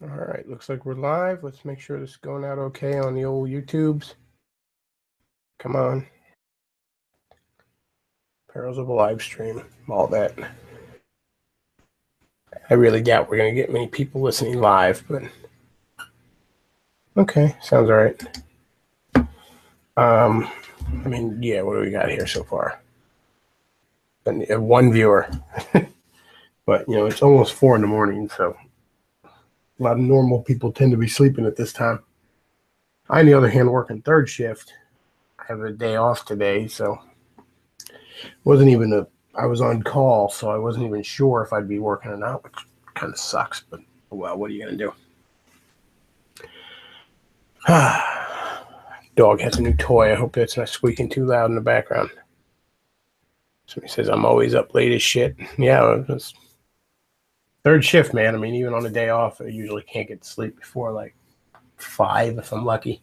All right, looks like we're live. Let's make sure this is going out okay on the old YouTubes. Come on. Perils of a live stream, all that. I really doubt we're going to get many people listening live, but okay, sounds all right. I mean, yeah, what do we got here so far? And one viewer, but it's almost 4 in the morning, so a lot of normal people tend to be sleeping at this time. I, on the other hand, working third shift. I have a day off today, so wasn't even a. I was on call, so I wasn't even sure if I'd be working or not, which kind of sucks. But well, what are you gonna do? Dog has a new toy. I hope that's not squeaking too loud in the background. Somebody says I'm always up late as shit. Yeah, it's third shift, man. I mean, even on a day off, I usually can't get to sleep before like 5 if I'm lucky.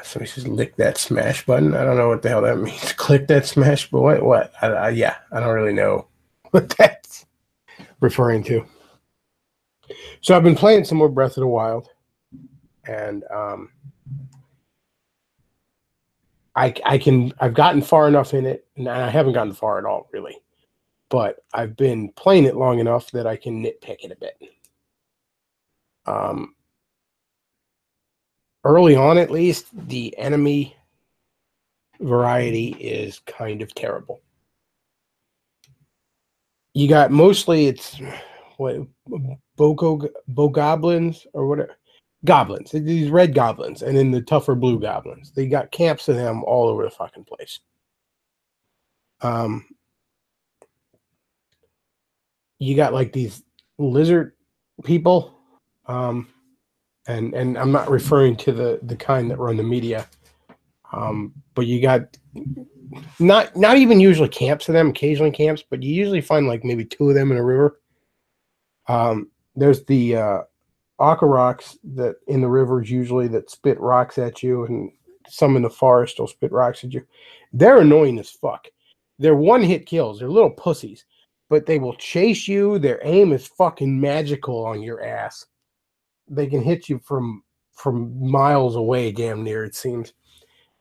Somebody says lick that smash button. I don't know what the hell that means. Click that smash, but what? Yeah, I don't really know what that's referring to. So I've been playing some more Breath of the Wild, and I've gotten far enough in it, and I haven't gotten far at all really, but I've been playing it long enough that I can nitpick it a bit. Um, Early on, at least, the enemy variety is kind of terrible. You got mostly it's what bogoblins or whatever goblins. These red goblins, and then the tougher blue goblins. They got camps of them all over the fucking place. Um, you got like these lizard people, um, and I'm not referring to the kind that run the media, but you got not even usually camps of them, occasionally camps, but you usually find like maybe 2 of them in a river. There's the rocks that in the rivers usually that spit rocks at you, and some in the forest will spit rocks at you. They're annoying as fuck. They're one hit kills. They're little pussies, but they will chase you. Their aim is fucking magical on your ass. They can hit you from miles away, damn near. It seems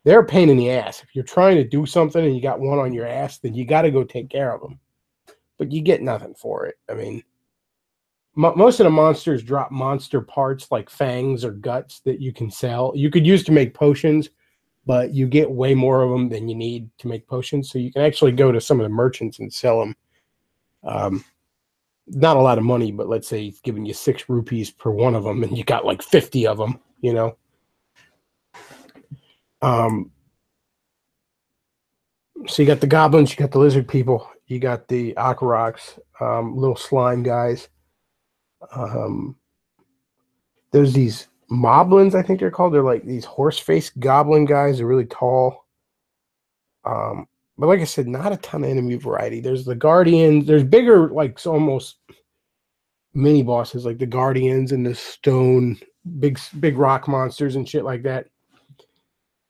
they're a pain in the ass. If you're trying to do something and you got one on your ass, then you got to go take care of them. But you get nothing for it. I mean, most of the monsters drop monster parts like fangs or guts that you can sell. You could use to make potions, but you get way more of them than you need to make potions. So you can actually go to some of the merchants and sell them. Um, Not a lot of money, but let's say he's giving you 6 rupees per one of them, and you got like 50 of them. Um, so you got the goblins, you got the lizard people, you got the Akaroks, little slime guys. Um, there's these moblins, I think they're called. They're like these horse-faced goblin guys. They're really tall. Um, but like I said, not a ton of enemy variety. There's the guardians. There's bigger, like almost mini bosses, like the guardians and the stone, big rock monsters and shit like that.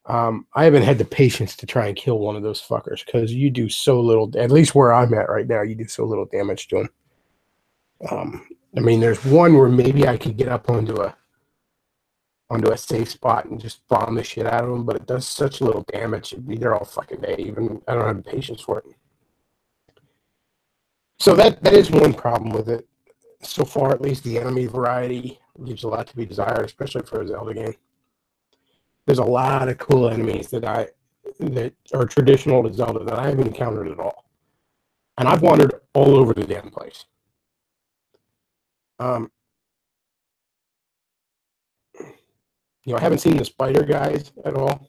I haven't had the patience to try and kill one of those fuckers because you do so little. At least where I'm at right now, you do so little damage to them. I mean, there's one where maybe I could get up onto a safe spot and just bomb the shit out of them, but it does such little damage. It'd be there all fucking day. Even I don't have the patience for it. So that is one problem with it. So far, at least, the enemy variety leaves a lot to be desired, especially for a Zelda game. There's a lot of cool enemies that are traditional to Zelda that I haven't encountered at all, and I've wandered all over the damn place. Um, I haven't seen the spider guys at all.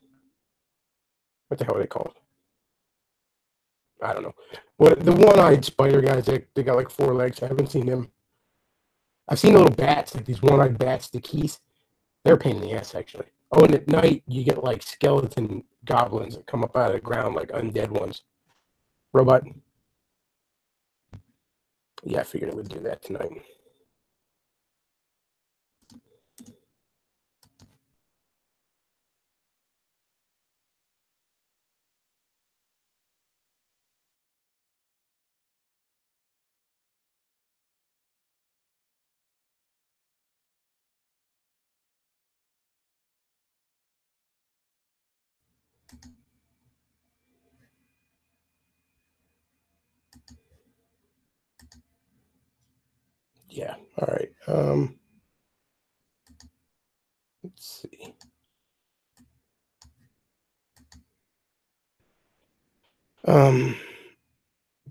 What the hell are they called? I don't know. What the one-eyed spider guys? They got like 4 legs. I haven't seen them. I've seen the little bats, like these one-eyed bats, the keys. They're a pain in the ass, actually. Oh, and at night you get like skeleton goblins that come up out of the ground like undead ones. Robot. Yeah, I figured it would do that tonight. Yeah. All right. Let's see.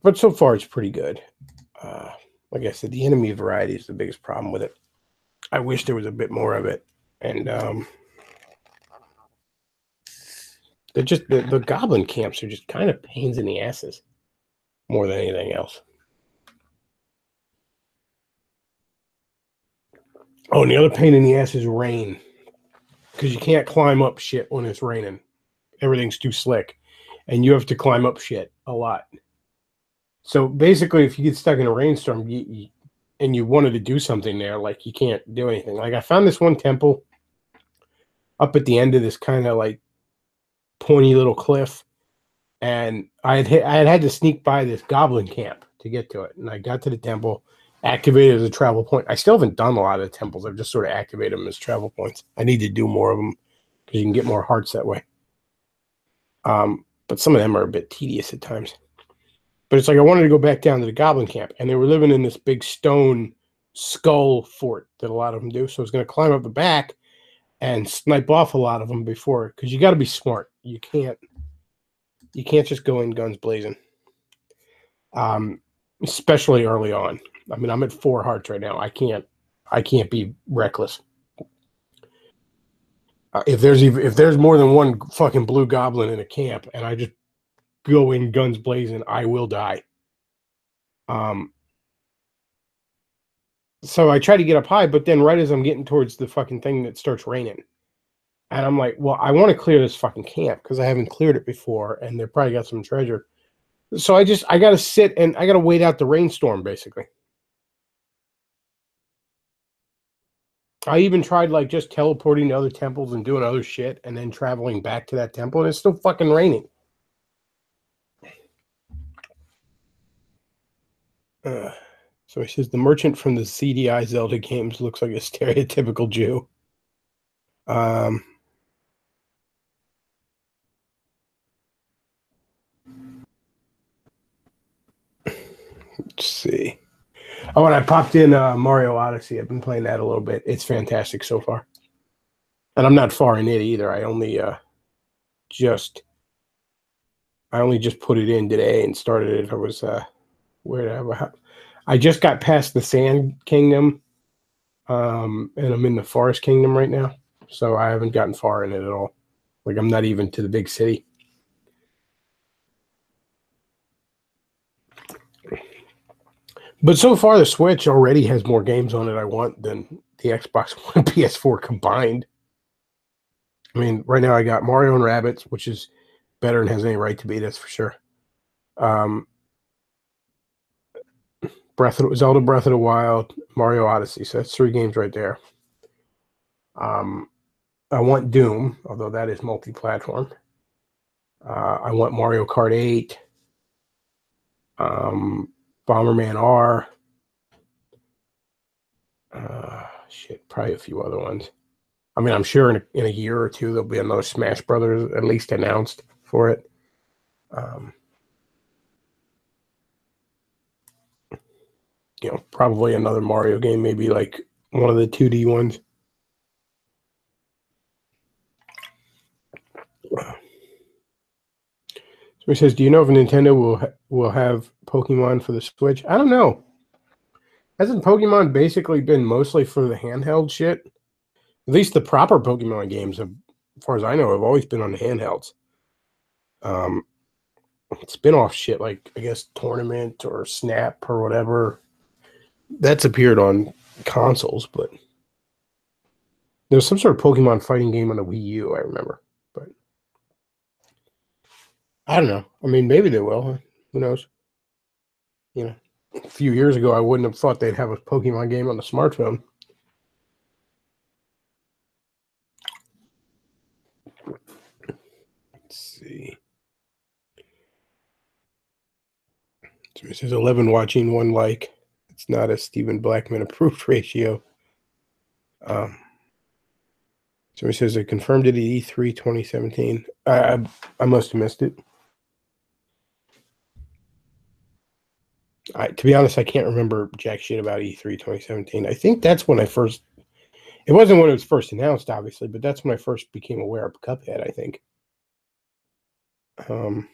But so far it's pretty good. Like I said, the enemy variety is the biggest problem with it. I wish there was a bit more of it, and they're just the goblin camps are just kind of pains in the asses more than anything else. Oh, and the other pain in the ass is rain, because you can't climb up shit when it's raining. Everything's too slick, and you have to climb up shit a lot. So basically, if you get stuck in a rainstorm, and you wanted to do something there, like you can't do anything. Like I found this one temple up at the end of this kind of like pointy little cliff, and I had to sneak by this goblin camp to get to it, and I got to the temple, activated as a travel point. I still haven't done a lot of the temples. I've just sort of activated them as travel points. I need to do more of them because you can get more hearts that way. But some of them are a bit tedious at times. But it's like I wanted to go back down to the goblin camp, and they were living in this big stone skull fort that a lot of them do. So I was going to climb up the back and snipe off a lot of them before, because you got to be smart. You can't just go in guns blazing. Especially early on. I mean, I'm at 4 hearts right now. I can't be reckless. If there's more than one fucking blue goblin in a camp, and I just go in guns blazing, I will die. So I try to get up high, but then right as I'm getting towards the fucking thing, that starts raining. And I'm like, well, I want to clear this fucking camp because I haven't cleared it before, and they probably got some treasure. So I got to sit and I got to wait out the rainstorm, basically. I even tried like just teleporting to other temples and doing other shit and then traveling back to that temple, and it's still fucking raining. So he says the merchant from the CDI Zelda games looks like a stereotypical Jew. Let's see. Oh, and I popped in Mario Odyssey. I've been playing that a little bit. It's fantastic so far. And I'm not far in it either. I only just put it in today and started it. I was I just got past the Sand Kingdom, and I'm in the Forest Kingdom right now. So I haven't gotten far in it at all. Like I'm not even to the big city. But so far, the Switch already has more games on it I want than the Xbox One and PS4 combined. I mean, right now I got Mario and Rabbids, which is better and has any right to be, that's for sure. Zelda Breath of the Wild, Mario Odyssey. So that's 3 games right there. I want Doom, although that is multi-platform. I want Mario Kart 8, Bomberman R. Probably a few other ones. I mean, I'm sure in a year or two there'll be another Smash Brothers at least announced for it. Probably another Mario game, maybe like one of the 2D ones. So he says, "Do you know if Nintendo will have Pokemon for the Switch?" I don't know. Hasn't Pokemon basically been mostly for the handheld shit? At least the proper Pokemon games, as far as I know, have always been on the handhelds. Spin-off shit like, I guess, Tournament or Snap or whatever, that's appeared on consoles, but there was some sort of Pokemon fighting game on the Wii U, I remember. But I don't know. I mean, maybe they will. Who knows? A few years ago, I wouldn't have thought they'd have a Pokemon game on the smartphone. Let's see. So it says 11 watching, 1 like. It's not a Stephen Blackman approved ratio. Somebody says they confirmed it at E3 2017. I must have missed it. To be honest, I can't remember jack shit about E3 2017. I think that's when I first. It wasn't when it was first announced, obviously, but that's when I first became aware of Cuphead, I think. Let's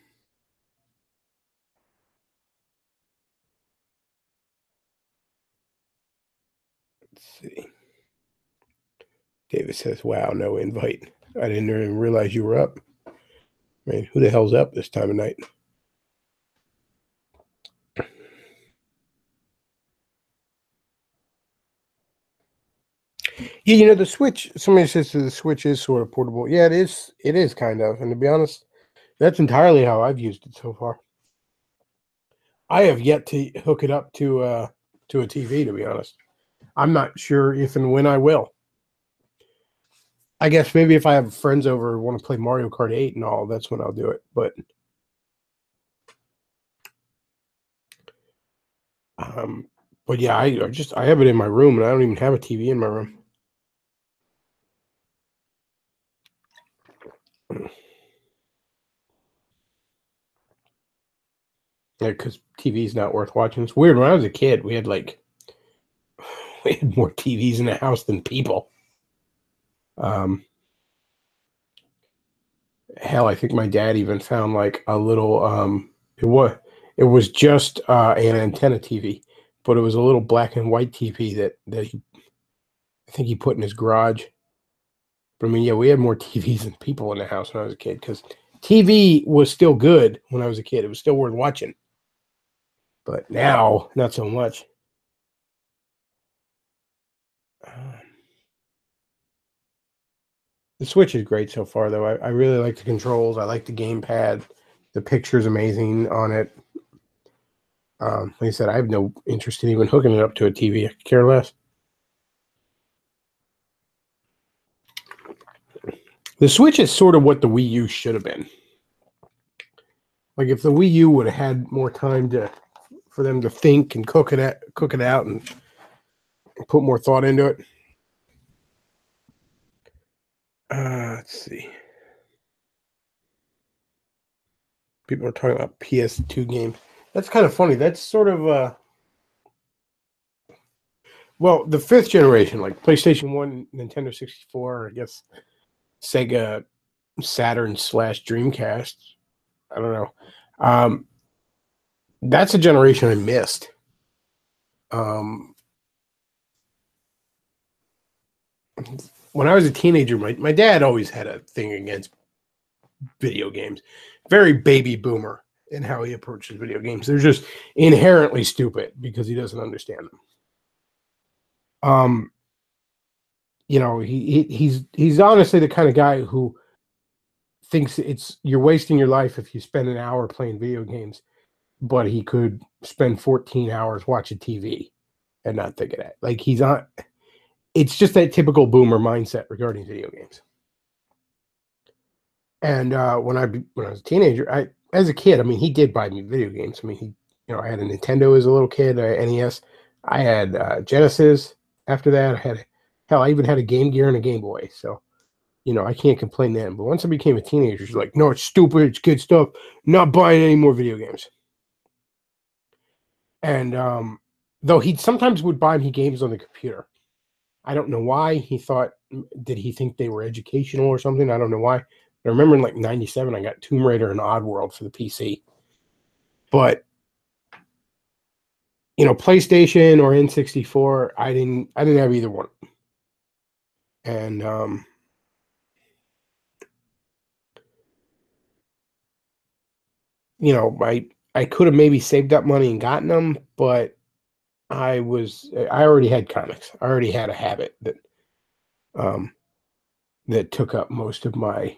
see. David says, wow, no invite. I didn't even realize you were up. Man, who the hell's up this time of night? Yeah, you know, the Switch, somebody says the Switch is sort of portable. Yeah, it is. It is kind of. And to be honest, that's entirely how I've used it so far. I have yet to hook it up to a TV, to be honest. I'm not sure if and when I will. I guess maybe if I have friends over who want to play Mario Kart 8 and all, that's when I'll do it. But yeah, I have it in my room and I don't even have a TV in my room. Yeah, because TV is not worth watching. It's weird. When I was a kid, we had more TVs in the house than people. Hell, I think my dad even found like a little. It was just an antenna TV, but it was a little black and white TV that I think he put in his garage. But I mean, yeah, we had more TVs than people in the house when I was a kid because TV was still good when I was a kid. It was still worth watching. But now, not so much. The Switch is great so far, though. I really like the controls. I like the gamepad. The picture's amazing on it. Like I said, I have no interest in even hooking it up to a TV. I could care less. The Switch is sort of what the Wii U should have been. Like if the Wii U would have had more time for them to think and cook it out, and put more thought into it. Let's see. People are talking about PS2 games. That's kind of funny. That's sort of well, the fifth generation, like PlayStation 1, Nintendo 64, I guess Sega Saturn / Dreamcast. I don't know. That's a generation I missed. When I was a teenager, my dad always had a thing against video games. Very baby boomer in how he approaches video games. They're just inherently stupid because he doesn't understand them. You know, he's honestly the kind of guy who thinks you're wasting your life if you spend an hour playing video games, but he could spend 14 hours watching TV and not think of that. Like he's on. It's just that typical boomer mindset regarding video games. And when I was a teenager, as a kid, I mean, he did buy me video games. I mean, I had a Nintendo as a little kid, NES. I had Genesis. After that, I even had a Game Gear and a Game Boy. So, I can't complain then. But once I became a teenager, she's like, no, it's stupid. It's kid stuff. Not buying any more video games. And though he sometimes would buy me games on the computer. I don't know why. Did he think they were educational or something? I don't know why. I remember in like 97, I got Tomb Raider and Oddworld for the PC. But, PlayStation or N64, I didn't have either one. And, I could have maybe saved up money and gotten them, but I already had comics. I already had a habit that took up most of my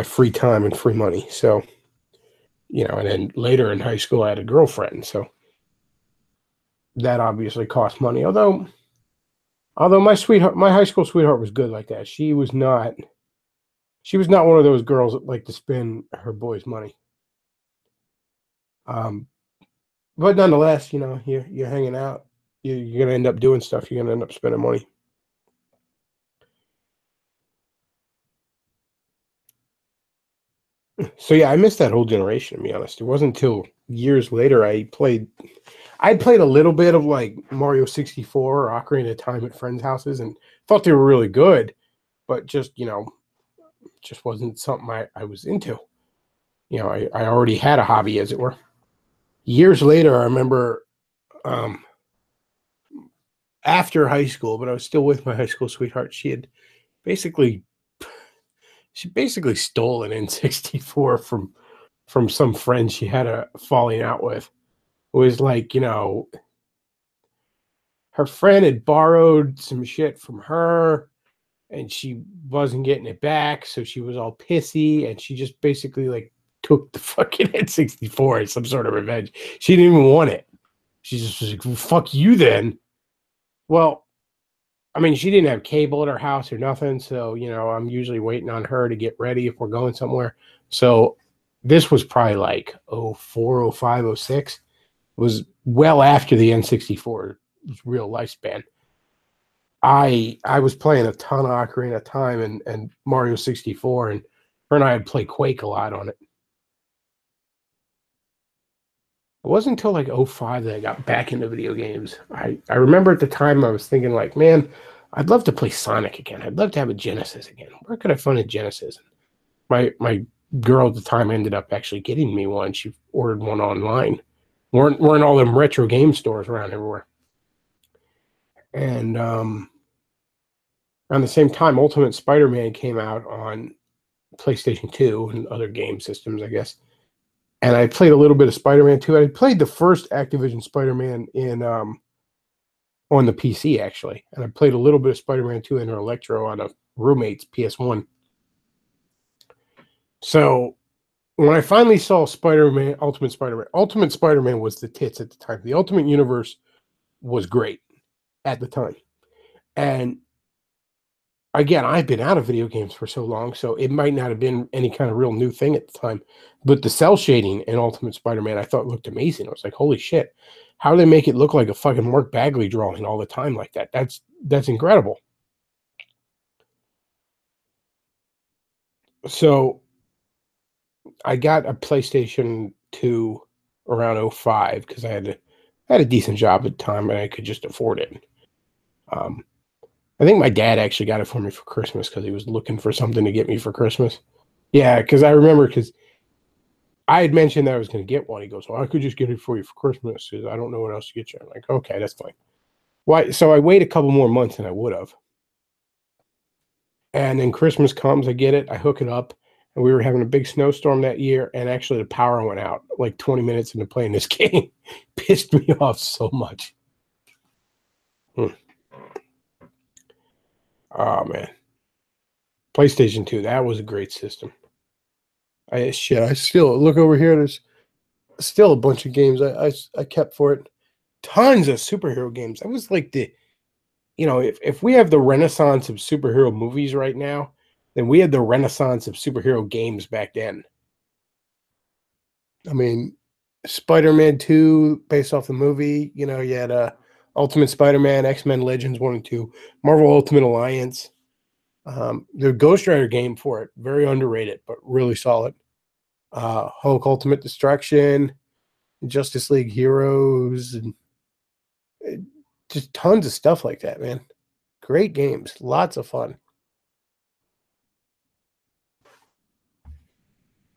free time and free money. So, and then later in high school, I had a girlfriend. So that obviously cost money. Although my high school sweetheart was good like that. She was not one of those girls that like to spend her boy's money. But nonetheless, you're hanging out. You're gonna end up doing stuff. You're gonna end up spending money. So yeah, I missed that whole generation, to be honest. It wasn't until years later I played a little bit of like Mario 64 or Ocarina of Time at friends' houses and thought they were really good, but just, just wasn't something I was into. I already had a hobby, as it were. Years later, I remember um, after high school, but I was still with my high school sweetheart. Basically she basically stole an N64 from some friend she had a falling out with. It was like, her friend had borrowed some shit from her and she wasn't getting it back, so she was all pissy and she just basically like took the fucking N64 as some sort of revenge. She didn't even want it. She just was like, well, fuck you then. Well, I mean, she didn't have cable at her house or nothing, so I'm usually waiting on her to get ready if we're going somewhere. So this was probably like 04, 05, 06. It was well after the N64's real lifespan. I was playing a ton of Ocarina of Time and Mario 64, and her and I had played Quake a lot on it. It wasn't until like '05 that I got back into video games. I remember at the time I was thinking like, man, I'd love to play Sonic again. I'd love to have a Genesis again. Where could I find a Genesis? My girl at the time ended up actually getting me one. She ordered one online. Weren't all them retro game stores around everywhere. And around the same time, Ultimate Spider-Man came out on PlayStation 2 and other game systems, I guess. And I played a little bit of Spider-Man 2. I played the first Activision Spider-Man in on the PC actually, and I played a little bit of Spider-Man 2 Inter Electro on a roommate's PS1. So when I finally saw Ultimate Spider-Man was the tits at the time. The Ultimate Universe was great at the time, and again, I've been out of video games for so long, so it might not have been any kind of real new thing at the time. But the cell shading in Ultimate Spider-Man, I thought looked amazing. I was like, holy shit, how do they make it look like a fucking Mark Bagley drawing all the time like that? That's incredible. So I got a PlayStation 2 around '05 because I had a decent job at the time and I could just afford it. Um, I think my dad actually got it for me for Christmas because he was looking for something to get me for Christmas. Yeah, because I remember because I had mentioned that I was going to get one. He goes, "Well, I could just get it for you for Christmas because I don't know what else to get you." I'm like, "Okay, that's fine." Why? So I wait a couple more months than I would have, and then Christmas comes. I get it. I hook it up, and we were having a big snowstorm that year, and actually the power went out like 20 minutes into playing this game. Pissed me off so much. Hmm. Oh man, PlayStation 2. That was a great system. I still look over here. There's still a bunch of games I kept for it. Tons of superhero games. That was like if we have the renaissance of superhero movies right now, then we had the renaissance of superhero games back then. I mean, Spider-Man 2, based off the movie, you had Ultimate Spider-Man, X-Men Legends 1 and 2, Marvel Ultimate Alliance. The Ghost Rider game for it, very underrated, but really solid. Hulk Ultimate Destruction, Justice League Heroes, and just tons of stuff like that, man. Great games, lots of fun.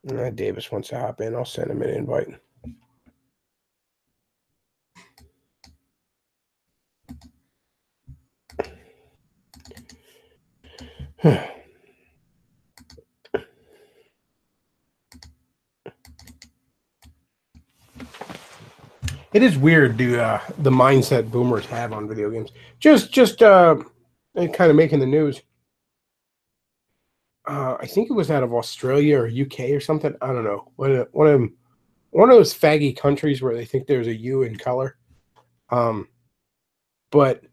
Davis wants to hop in. I'll send him an invite. It is weird, the mindset boomers have on video games. Just kind of making the news. I think it was out of Australia or UK or something. I don't know. One of those faggy countries where they think there's a U in color. But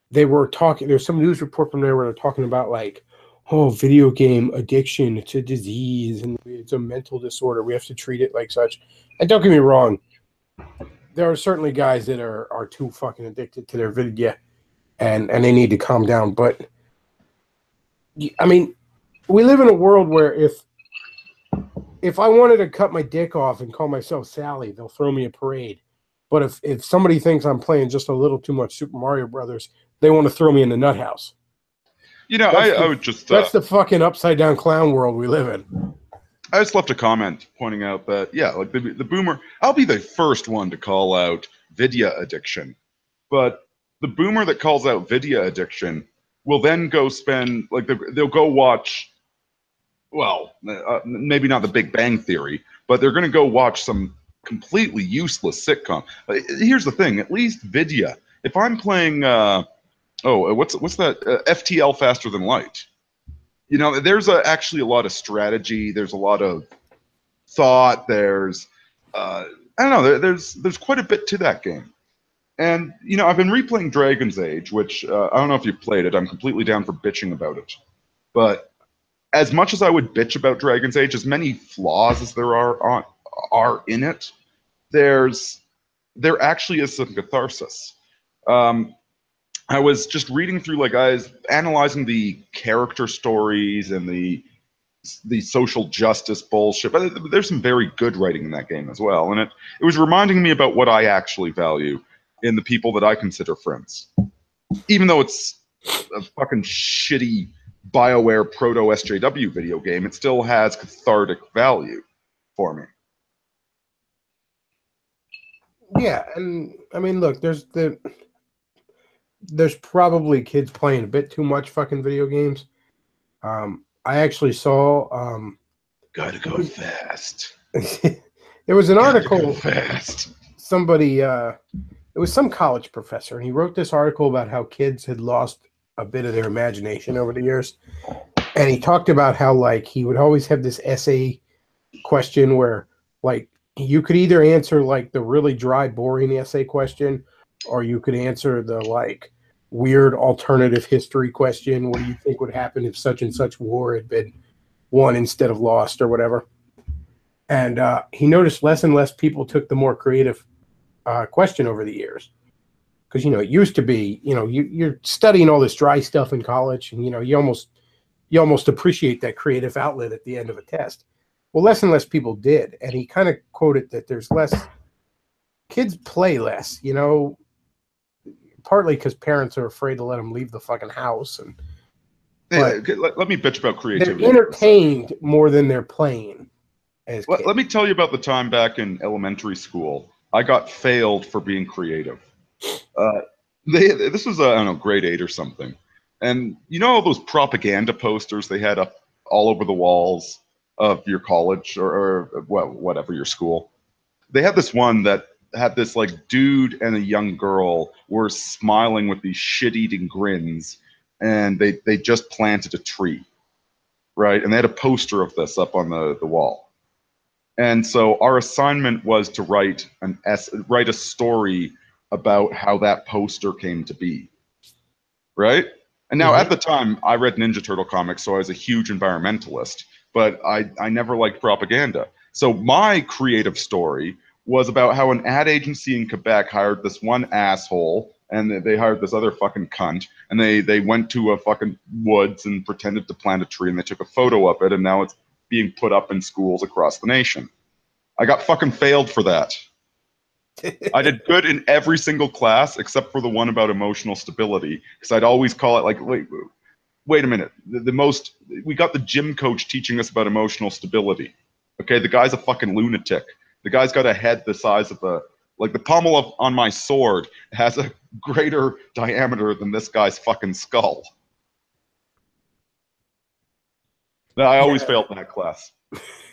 they were talking. There's some news report from there where they're talking about like, oh, video game addiction. It's a disease and it's a mental disorder. We have to treat it like such. And don't get me wrong. There are certainly guys that are too fucking addicted to their video, and they need to calm down. But I mean, we live in a world where if if I wanted to cut my dick off and call myself Sally, they'll throw me a parade. But if somebody thinks I'm playing just a little too much Super Mario Brothers, they want to throw me in the nut house. You know, I would just That's the fucking upside down clown world we live in. I just left a comment pointing out that, yeah, like the boomer, I'll be the first one to call out video addiction, but the boomer that calls out video addiction will then go spend, like, they'll go watch, well, maybe not the Big Bang Theory, but they're going to go watch some completely useless sitcom. Here's the thing, at least video. If I'm playing, what's that? FTL Faster Than Light. You know, there's actually a lot of strategy. There's a lot of thought. There's, I don't know. There's quite a bit to that game. And you know, I've been replaying Dragon's Age, which I don't know if you've played it. I'm completely down for bitching about it. But as much as I would bitch about Dragon's Age, as many flaws as there are in it, there actually is some catharsis. I was just reading through, like, I was analyzing the character stories and the social justice bullshit, but there's some very good writing in that game as well, and it was reminding me about what I actually value in the people that I consider friends. Even though it's a fucking shitty BioWare proto SJW video game, it still has cathartic value for me. Yeah, and I mean, look, there's probably kids playing a bit too much fucking video games. I actually saw Gotta go fast. There was an article. Go fast. Somebody, it was some college professor, and he wrote this article about how kids had lost a bit of their imagination over the years. And he talked about how, like, he would always have this essay question where, like, you could either answer, like, the really dry, boring essay question, or you could answer the, like, weird alternative history question. What do you think would happen if such and such war had been won instead of lost, or whatever? And he noticed less and less people took the more creative question over the years. Because, you know, it used to be, you know, you're studying all this dry stuff in college, and, you know, you almost appreciate that creative outlet at the end of a test. Well, less and less people did. And he kind of quoted that there's less, kids play less, you know, partly because parents are afraid to let them leave the fucking house. And let me bitch about creativity. They're entertained more than they're playing. Let me tell you about the time back in elementary school. I got failed for being creative. This was, I don't know, grade 8 or something. And you know all those propaganda posters they had up all over the walls of your college or well, whatever, your school? They had this one that had this, like, dude and a young girl were smiling with these shit-eating grins, and they just planted a tree, right? And they had a poster of this up on the wall. And so our assignment was to write a story about how that poster came to be, right? And now, at the time, I read Ninja Turtle comics, so I was a huge environmentalist, but I never liked propaganda. So my creative story was about how an ad agency in Quebec hired this one asshole, and they hired this other fucking cunt, and they went to a fucking woods and pretended to plant a tree, and they took a photo of it, and now it's being put up in schools across the nation. I got fucking failed for that. I did good in every single class except for the one about emotional stability, because I'd always call it, like, wait a minute. We got the gym coach teaching us about emotional stability. Okay, the guy's a fucking lunatic. The guy's got a head the size of the pommel on my sword has a greater diameter than this guy's fucking skull. I always failed in that class.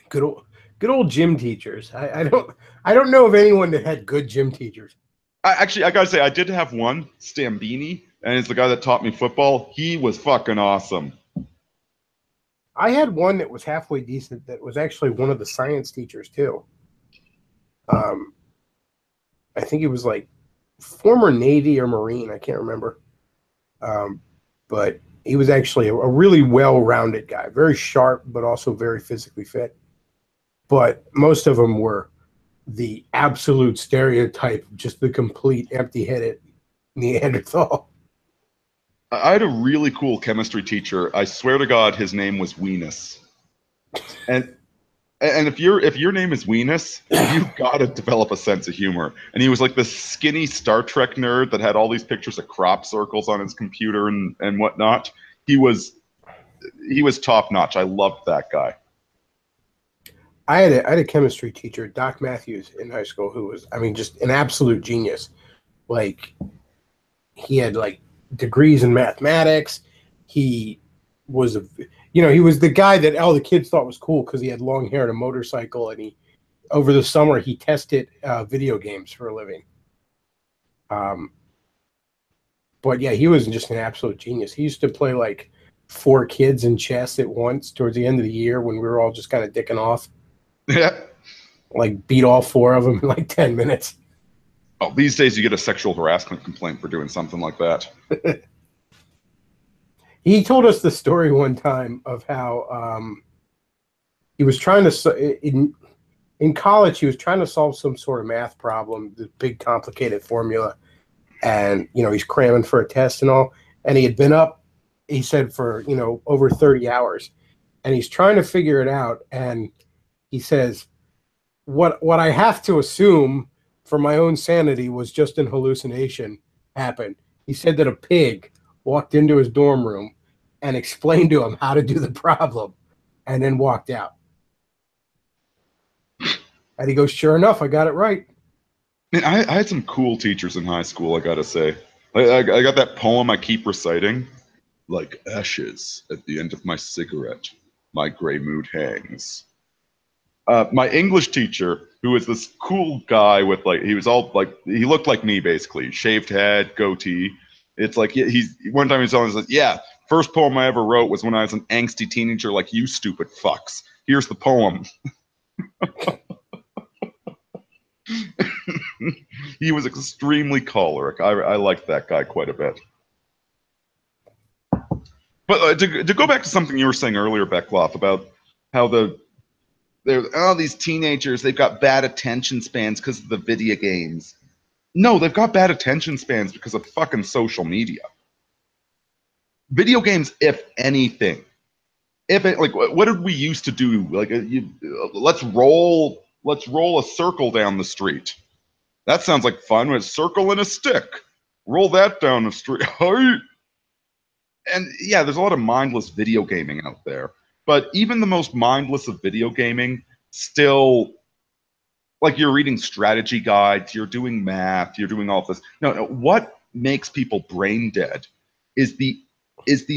Good old gym teachers. I don't know of anyone that had good gym teachers. I gotta say, I did have one, Stambini, and it's the guy that taught me football. He was fucking awesome. I had one that was halfway decent that was actually one of the science teachers too. I think he was, like, former Navy or Marine. I can't remember. But he was actually a really well-rounded guy, very sharp, but also very physically fit. But most of them were the absolute stereotype, just the complete empty-headed Neanderthal. I had a really cool chemistry teacher. I swear to God, his name was Weenus. And And if your name is Weenus, you've got to develop a sense of humor. And he was like this skinny Star Trek nerd that had all these pictures of crop circles on his computer and whatnot. He was top notch. I loved that guy. I had a chemistry teacher, Doc Matthews, in high school, who was, I mean, just an absolute genius. Like, he had like degrees in mathematics. He was he was the guy that all the kids thought was cool because he had long hair and a motorcycle, and he over the summer he tested video games for a living. But yeah, he was just an absolute genius. He used to play like 4 kids in chess at once towards the end of the year when we were all just kind of dicking off. Yeah. Like beat all 4 of them in like 10 minutes. Oh, these days you get a sexual harassment complaint for doing something like that. He told us the story one time of how he was trying to in college. He was trying to solve some sort of math problem, this big complicated formula, and he's cramming for a test and all. And he had been up, he said, for over 30 hours, and he's trying to figure it out. And he says, "What I have to assume for my own sanity was just an hallucination happened." He said that a pig walked into his dorm room and explained to him how to do the problem and then walked out. And he goes, "Sure enough, I got it right." Man, I had some cool teachers in high school, I gotta say. I got that poem I keep reciting. Like ashes at the end of my cigarette, my gray mood hangs. My English teacher, who was this cool guy with he looked like me basically, shaved head, goatee. It's like he's one time he's telling us, yeah, first poem I ever wrote was when I was an angsty teenager like you stupid fucks. Here's the poem. He was extremely choleric. I liked that guy quite a bit. But to go back to something you were saying earlier, Bechtloff, about how these teenagers, they've got bad attention spans because of the video games. No, they've got bad attention spans because of fucking social media. Video games, if anything, what did we used to do? Let's roll a circle down the street. That sounds like fun. With a circle and a stick, roll that down the street. And yeah, there's a lot of mindless video gaming out there. But even the most mindless of video gaming still, like, you're reading strategy guides, you're doing math, you're doing all this. No, what makes people brain dead is the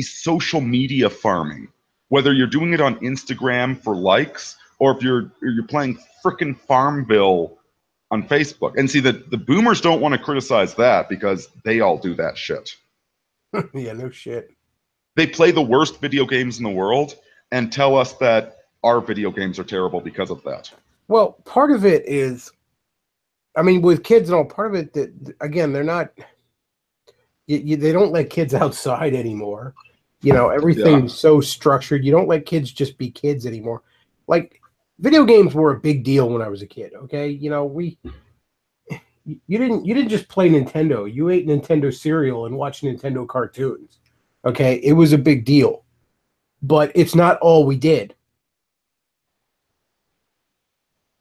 social media farming. Whether you're doing it on Instagram for likes or if you're playing frickin' Farmville on Facebook. And see, the boomers don't want to criticize that because they all do that shit. Yeah, no shit. They play the worst video games in the world and tell us that our video games are terrible because of that. Well, part of it is, I mean, with kids and all, part of it that, again, they're not, they don't let kids outside anymore. Everything's so structured. You don't let kids just be kids anymore. Like, video games were a big deal when I was a kid. Okay, you didn't just play Nintendo. You ate Nintendo cereal and watched Nintendo cartoons. Okay, it was a big deal, but it's not all we did.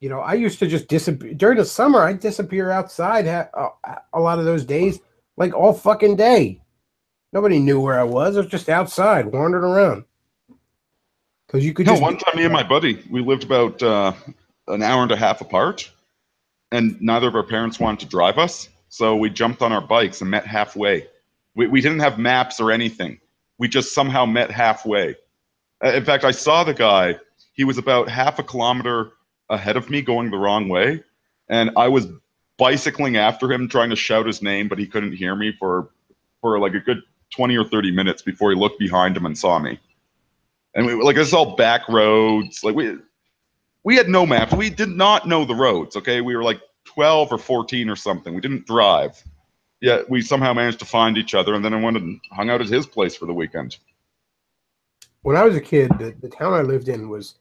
I used to just disappear during the summer. I'd disappear outside a lot of those days, like all fucking day. Nobody knew where I was. I was just outside wandering around. Because you could one time me and my buddy, we lived about an hour and a half apart, and neither of our parents wanted to drive us, so we jumped on our bikes and met halfway. We didn't have maps or anything. We just somehow met halfway. In fact, I saw the guy. He was about half a kilometer ahead of me going the wrong way, and I was bicycling after him trying to shout his name, but he couldn't hear me for like a good 20 or 30 minutes before he looked behind him and saw me. And this is all back roads. Like we had no maps. We did not know the roads. Okay, we were like 12 or 14 or something. We didn't drive. Yet we somehow managed to find each other, and then I went and hung out at his place for the weekend. When I was a kid, the town I lived in was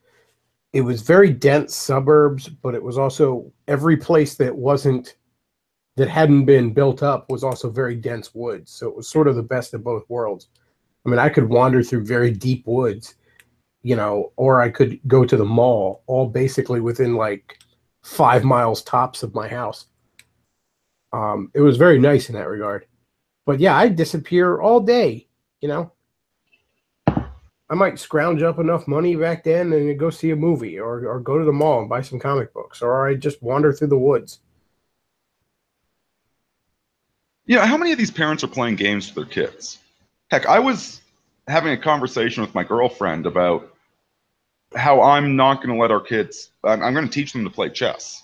very dense suburbs, but it was also every place that hadn't been built up was also very dense woods. So it was sort of the best of both worlds. I mean, I could wander through very deep woods, or I could go to the mall, all basically within like 5 miles tops of my house. It was very nice in that regard. But yeah, I disappear all day. You know, I might scrounge up enough money back then and go see a movie, or go to the mall and buy some comic books, or I just wander through the woods. Yeah, how many of these parents are playing games with their kids? Heck, I was having a conversation with my girlfriend about how I'm not going to let our kids, I'm going to teach them to play chess,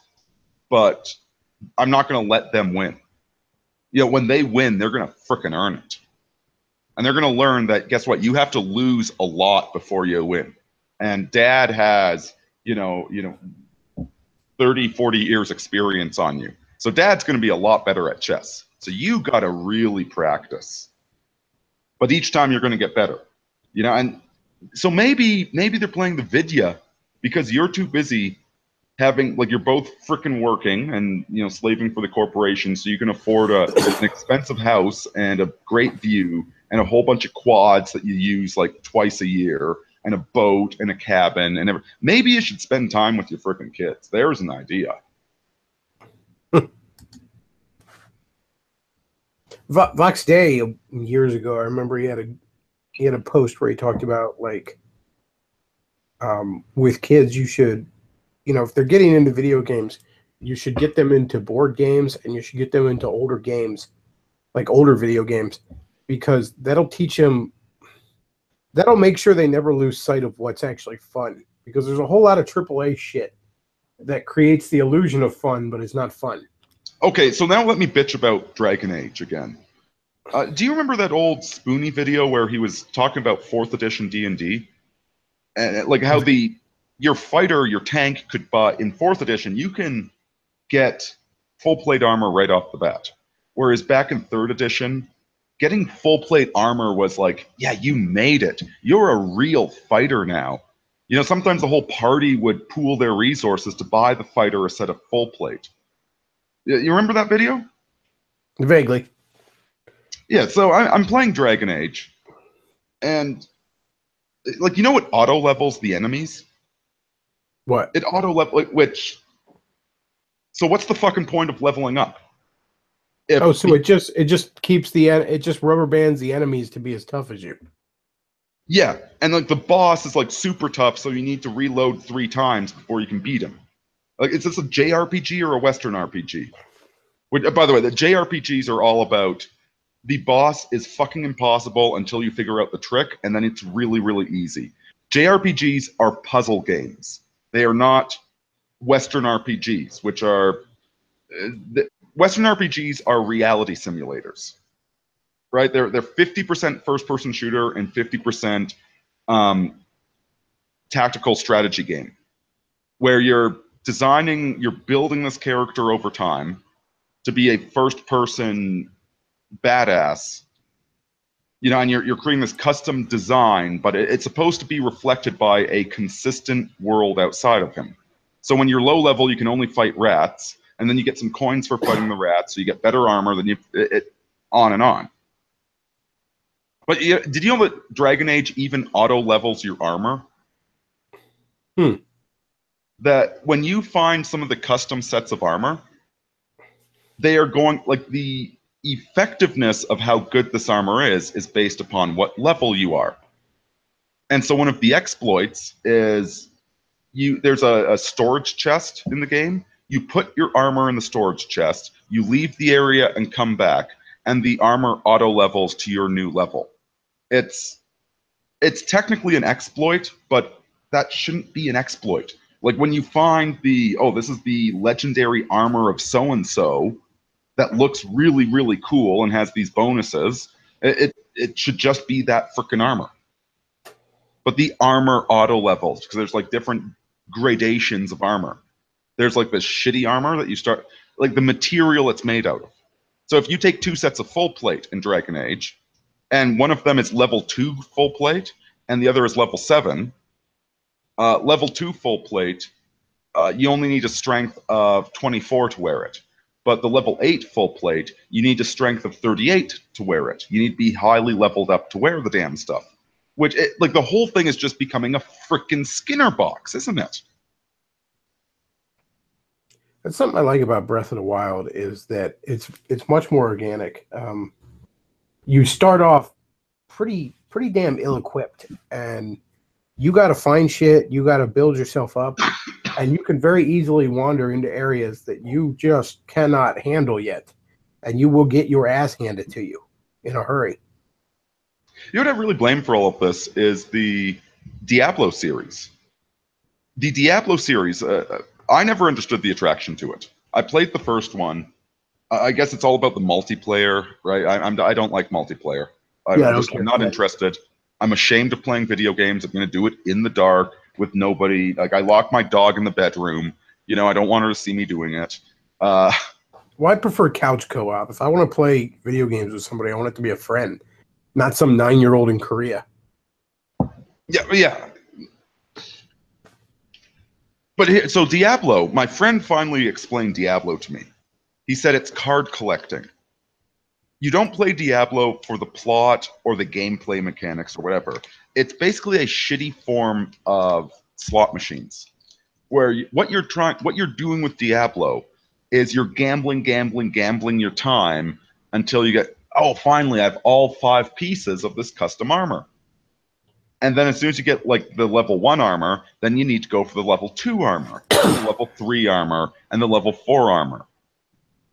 but I'm not going to let them win. When they win, they're going to frickin' earn it. And they're going to learn that, guess what? You have to lose a lot before you win. And dad has, 30, 40 years experience on you. So dad's going to be a lot better at chess. So you got to really practice. But each time you're going to get better. And so maybe they're playing the Vidya because you're too busy having, like, you're both freaking working and, slaving for the corporation so you can afford an expensive house and a great view and a whole bunch of quads that you use like twice a year and a boat and a cabin and maybe you should spend time with your freaking kids. There's an idea. Vox Day years ago, I remember he had a post where he talked about, like, with kids, you should, if they're getting into video games, you should get them into board games and you should get them into older games, like older video games, because that'll make sure they never lose sight of what's actually fun, because there's a whole lot of AAA shit that creates the illusion of fun, but it's not fun. Okay, so now let me bitch about Dragon Age again. Do you remember that old Spoonie video where he was talking about 4th edition D&D? And like how your fighter, your tank could buy, in 4th edition, you can get full plate armor right off the bat. Whereas back in 3rd edition, getting full plate armor was like, yeah, you made it. You're a real fighter now. Sometimes the whole party would pool their resources to buy the fighter a set of full plate. You remember that video? Vaguely. Yeah, so I'm playing Dragon Age, and like, what auto levels the enemies? What? It auto level, which. So what's the fucking point of leveling up? So it just keeps it just rubber bands the enemies to be as tough as you. Yeah, and like the boss is like super tough, so you need to reload 3 times before you can beat him. Like, is this a JRPG or a Western RPG? By the way, the JRPGs are all about the boss is fucking impossible until you figure out the trick, and then it's really, really easy. JRPGs are puzzle games. They are not Western RPGs, which are Western RPGs are reality simulators, right? They're 50% first-person shooter and 50% tactical strategy game, where you're building this character over time to be a first-person badass, and you're creating this custom design, but it's supposed to be reflected by a consistent world outside of him. So when you're low level, you can only fight rats, and then you get some coins for fighting the rats, so you get better armor, then on and on. But did you know that Dragon Age even auto levels your armor? That when you find some of the custom sets of armor, they are going, like, the effectiveness of how good this armor is based upon what level you are. And so one of the exploits is there's a storage chest in the game. You put your armor in the storage chest, you leave the area and come back, and the armor auto levels to your new level. It's technically an exploit, but that shouldn't be an exploit. Like, when you find this is the legendary armor of so-and-so that looks really, really cool and has these bonuses, it should just be that frickin' armor. But the armor auto levels, because there's like different gradations of armor. There's like this shitty armor that you start, like the material it's made out of. So if you take 2 sets of full plate in Dragon Age, and one of them is level 2 full plate, and the other is level 7, level 2 full plate, you only need a strength of 24 to wear it. But the level 8 full plate, you need a strength of 38 to wear it. You need to be highly leveled up to wear the damn stuff. which like the whole thing is just becoming a freaking Skinner box, isn't it? That's something I like about Breath of the Wild is that it's much more organic. You start off pretty damn ill-equipped, and you got to find shit. You got to build yourself up, and you can very easily wander into areas that you just cannot handle yet, and you will get your ass handed to you in a hurry. You know what I really blame for all of this is the Diablo series. The Diablo series, I never understood the attraction to it. I played the first one. I guess it's all about the multiplayer, right? I don't like multiplayer. I'm not interested. I'm ashamed of playing video games. I'm going to do it in the dark with nobody. Like I lock my dog in the bedroom. You know, I don't want her to see me doing it. Well, I prefer couch co-op. If I want to play video games with somebody, I want it to be a friend, not some 9-year-old in Korea. Yeah. But so Diablo, my friend finally explained Diablo to me. He said it's card collecting. You don't play Diablo for the plot or the gameplay mechanics or whatever. It's basically a shitty form of slot machines, where what you're doing with Diablo is you're gambling your time until you get, oh, finally I have all 5 pieces of this custom armor. And then as soon as you get like the level 1 armor, then you need to go for the level 2 armor, the level 3 armor, and the level 4 armor.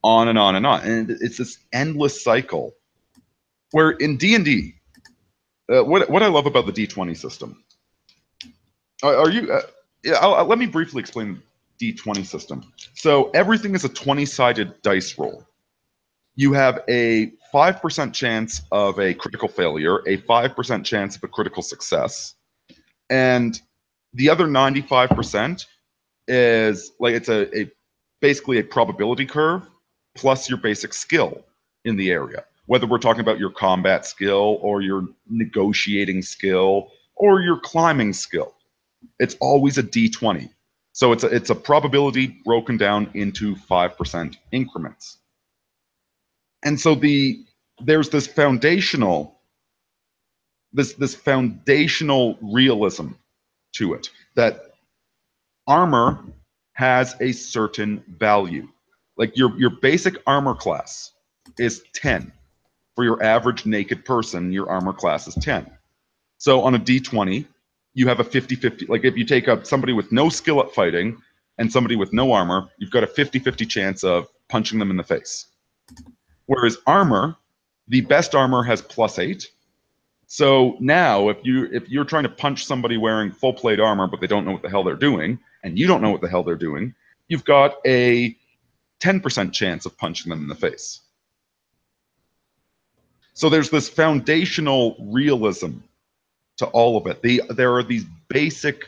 On and on and on. And it's this endless cycle where in D&D, what I love about the D20 system, let me briefly explain the D20 system. So everything is a 20-sided dice roll. You have a 5% chance of a critical failure, a 5% chance of a critical success, and the other 95% is like it's basically a probability curve plus your basic skill in the area. Whether we're talking about your combat skill or your negotiating skill or your climbing skill, it's always a D20. So it's a probability broken down into 5% increments. And so there's this foundational realism to it that armor has a certain value. Like your basic armor class is 10. For your average naked person, your armor class is 10. So on a D20, you have a 50-50. Like if you take up somebody with no skill at fighting and somebody with no armor, you've got a 50-50 chance of punching them in the face. Whereas armor, the best armor has +8. So now if you're trying to punch somebody wearing full plate armor, but they don't know what the hell they're doing, and you don't know what the hell they're doing, you've got a 10% chance of punching them in the face. So there's this foundational realism to all of it. There are these basic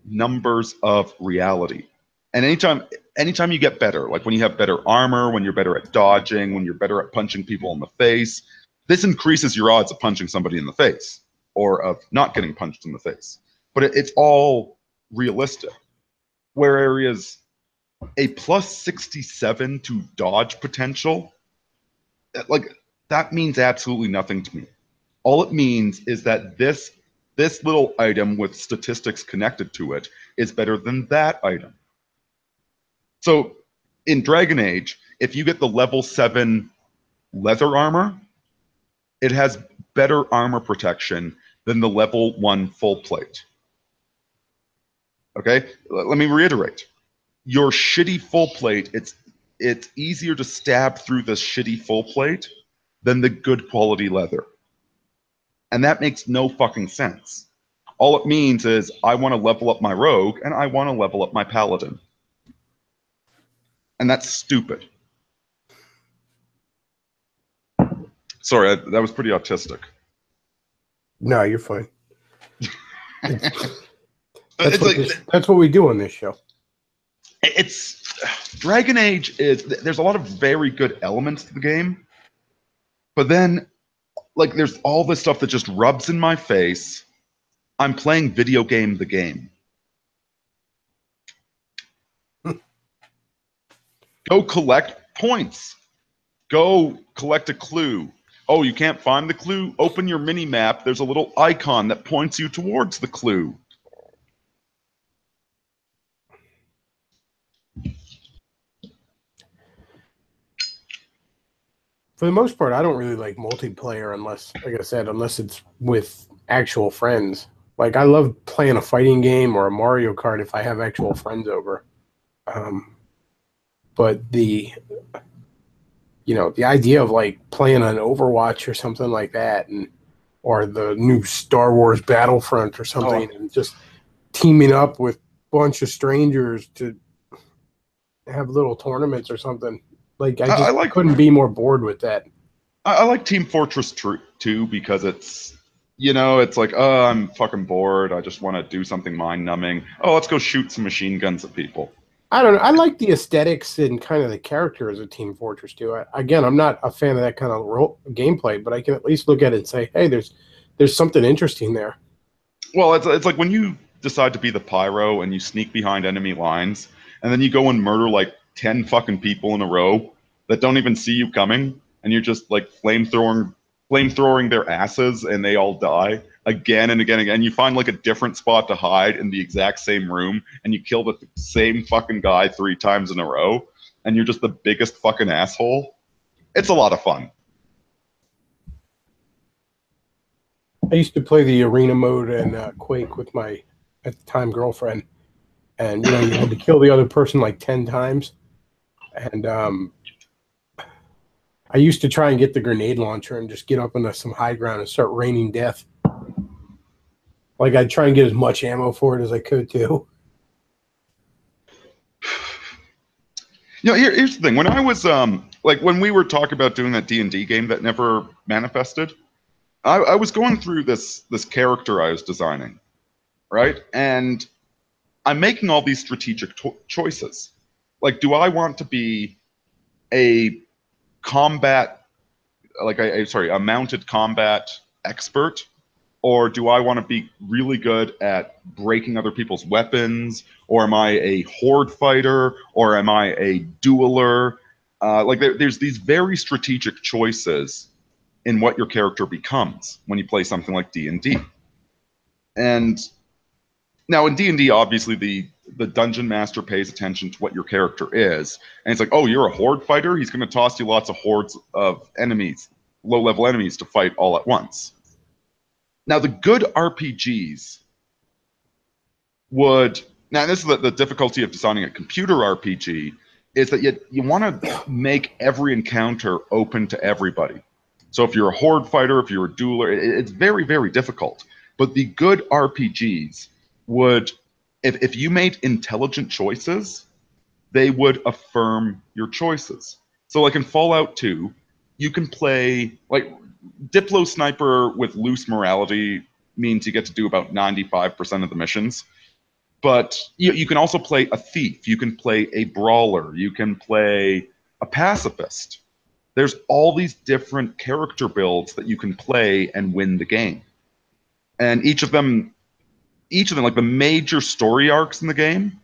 numbers of reality. And anytime you get better, like when you have better armor, when you're better at dodging, when you're better at punching people in the face, this increases your odds of punching somebody in the face or of not getting punched in the face. But it's all realistic. Whereas a +67 to dodge potential, like that means absolutely nothing to me. All it means is that this little item with statistics connected to it is better than that item. So in Dragon Age, if you get the level 7 leather armor, it has better armor protection than the level 1 full plate. Okay? Let me reiterate. Your shitty full plate, it's easier to stab through this shitty full plate than the good quality leather. And that makes no fucking sense. All it means is I want to level up my rogue and I want to level up my paladin. And that's stupid. Sorry, that was pretty autistic. No, you're fine. That's what we do on this show. Dragon Age there's a lot of very good elements to the game, but then like there's all this stuff that just rubs in my face. I'm playing video game the game. Go collect points. Go collect a clue. Oh, you can't find the clue? Open your mini map. There's a little icon that points you towards the clue. For the most part, I don't really like multiplayer unless, like I said, unless it's with actual friends. Like, I love playing a fighting game or a Mario Kart if I have actual friends over. But the idea of like playing an Overwatch or something like that, or the new Star Wars Battlefront or something, and just teaming up with a bunch of strangers to have little tournaments or something. Like, I couldn't be more bored with that. I like Team Fortress 2 because it's like, oh, I'm fucking bored. I just want to do something mind-numbing. Oh, let's go shoot some machine guns at people. I don't know. I like the aesthetics and kind of the characters of Team Fortress 2. Again, I'm not a fan of that kind of gameplay, but I can at least look at it and say, hey, there's something interesting there. Well, it's like when you decide to be the pyro and you sneak behind enemy lines, and then you go and murder like 10 fucking people in a row that don't even see you coming, and you're just like flamethrowing their asses, and they all die again and again and again. You find like a different spot to hide in the exact same room, and you kill the same fucking guy 3 times in a row, and you're just the biggest fucking asshole. It's a lot of fun. I used to play the arena mode and Quake with my, at the time, girlfriend. And, you had to kill the other person like 10 times. And I used to try and get the grenade launcher and just get up into some high ground and start raining death. Like, I'd try and get as much ammo for it as I could, too. Here's the thing. When I was, when we were talking about doing that D&D game that never manifested, I was going through this character I was designing, right? And I'm making all these strategic choices. Like, do I want to be a a mounted combat expert, or do I want to be really good at breaking other people's weapons, or am I a horde fighter, or am I a dueler? There's these very strategic choices in what your character becomes when you play something like D&D. And now in D&D, obviously the dungeon master pays attention to what your character is, and it's like, oh, you're a horde fighter? He's going to toss you lots of hordes of enemies, low-level enemies to fight all at once. Now the good RPGs now this is the difficulty of designing a computer RPG, is that you want to make every encounter open to everybody. So if you're a horde fighter, if you're a dueler, it's very, very difficult. But the good RPGs would, if you made intelligent choices, they would affirm your choices. So like in Fallout 2, you can play, like, Diplo Sniper with loose morality means you get to do about 95% of the missions. But you can also play a thief, you can play a brawler, you can play a pacifist. There's all these different character builds that you can play and win the game. And each of them, like the major story arcs in the game,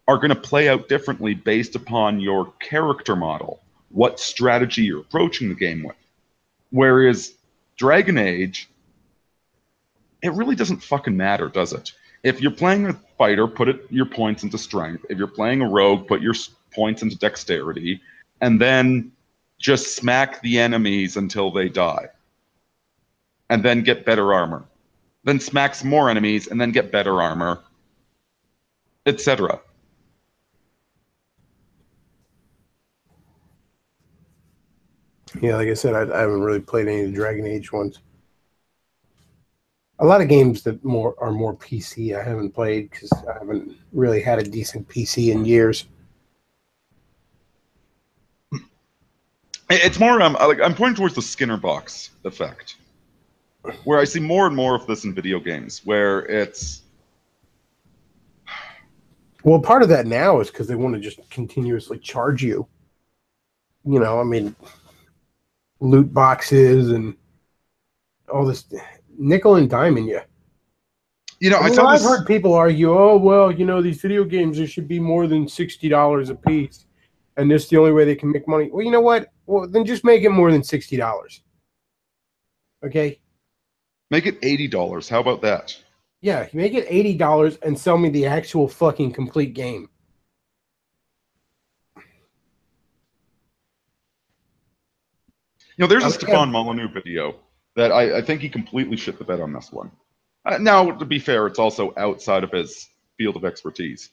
are going to play out differently based upon your character model, what strategy you're approaching the game with. Whereas Dragon Age, it really doesn't fucking matter, does it? If you're playing a fighter, put your points into strength. If you're playing a rogue, put your points into dexterity, and then just smack the enemies until they die. And then get better armor. Then smack some more enemies and then get better armor, etc. Yeah, like I said, I haven't really played any of the Dragon Age ones. A lot of games that are more PC I haven't played because I haven't really had a decent PC in years. It's more I'm pointing towards the Skinner box effect, where I see more and more of this in video games, where it's... Well, part of that now is because they want to just continuously charge you. Loot boxes and all this nickel and diming you. I've heard people argue, oh, well, these video games, there should be more than $60 a piece, and this is the only way they can make money. Well, you know what? Well, then just make it more than $60. Okay. Make it $80. How about that? Yeah, make it $80 and sell me the actual fucking complete game. There's I a mean, yeah, Stefan Molyneux video that I think he completely shit the bed on this one. Now, to be fair, it's also outside of his field of expertise.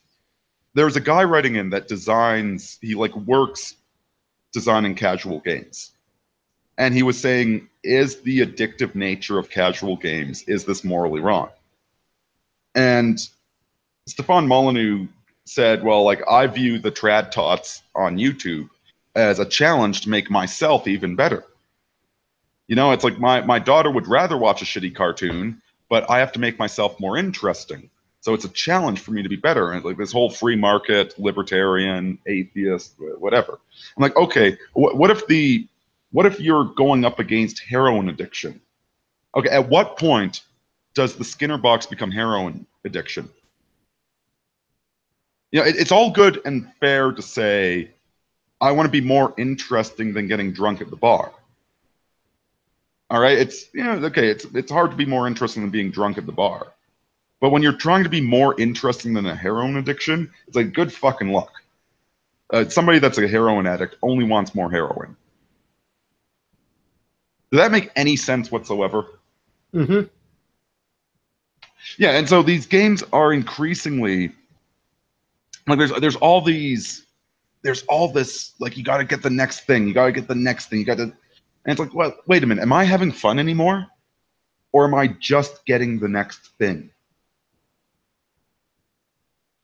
There's a guy writing in that designs, he like works designing casual games. And he was saying, is the addictive nature of casual games, is this morally wrong? And Stefan Molyneux said, well, like, I view the trad tots on YouTube as a challenge to make myself even better. It's like my daughter would rather watch a shitty cartoon, but I have to make myself more interesting. So it's a challenge for me to be better. And like this whole free market, libertarian, atheist, whatever. I'm like, okay, what if you're going up against heroin addiction? Okay, at what point does the Skinner box become heroin addiction? It's all good and fair to say, I want to be more interesting than getting drunk at the bar. All right, okay. It's hard to be more interesting than being drunk at the bar, but when you're trying to be more interesting than a heroin addiction, it's like good fucking luck. Somebody that's a heroin addict only wants more heroin. Does that make any sense whatsoever? Mm-hmm. Yeah, and so these games are increasingly like there's all this like you got to get the next thing, you got to get the next thing, you got to, and it's like, well, wait a minute, am I having fun anymore? Or am I just getting the next thing?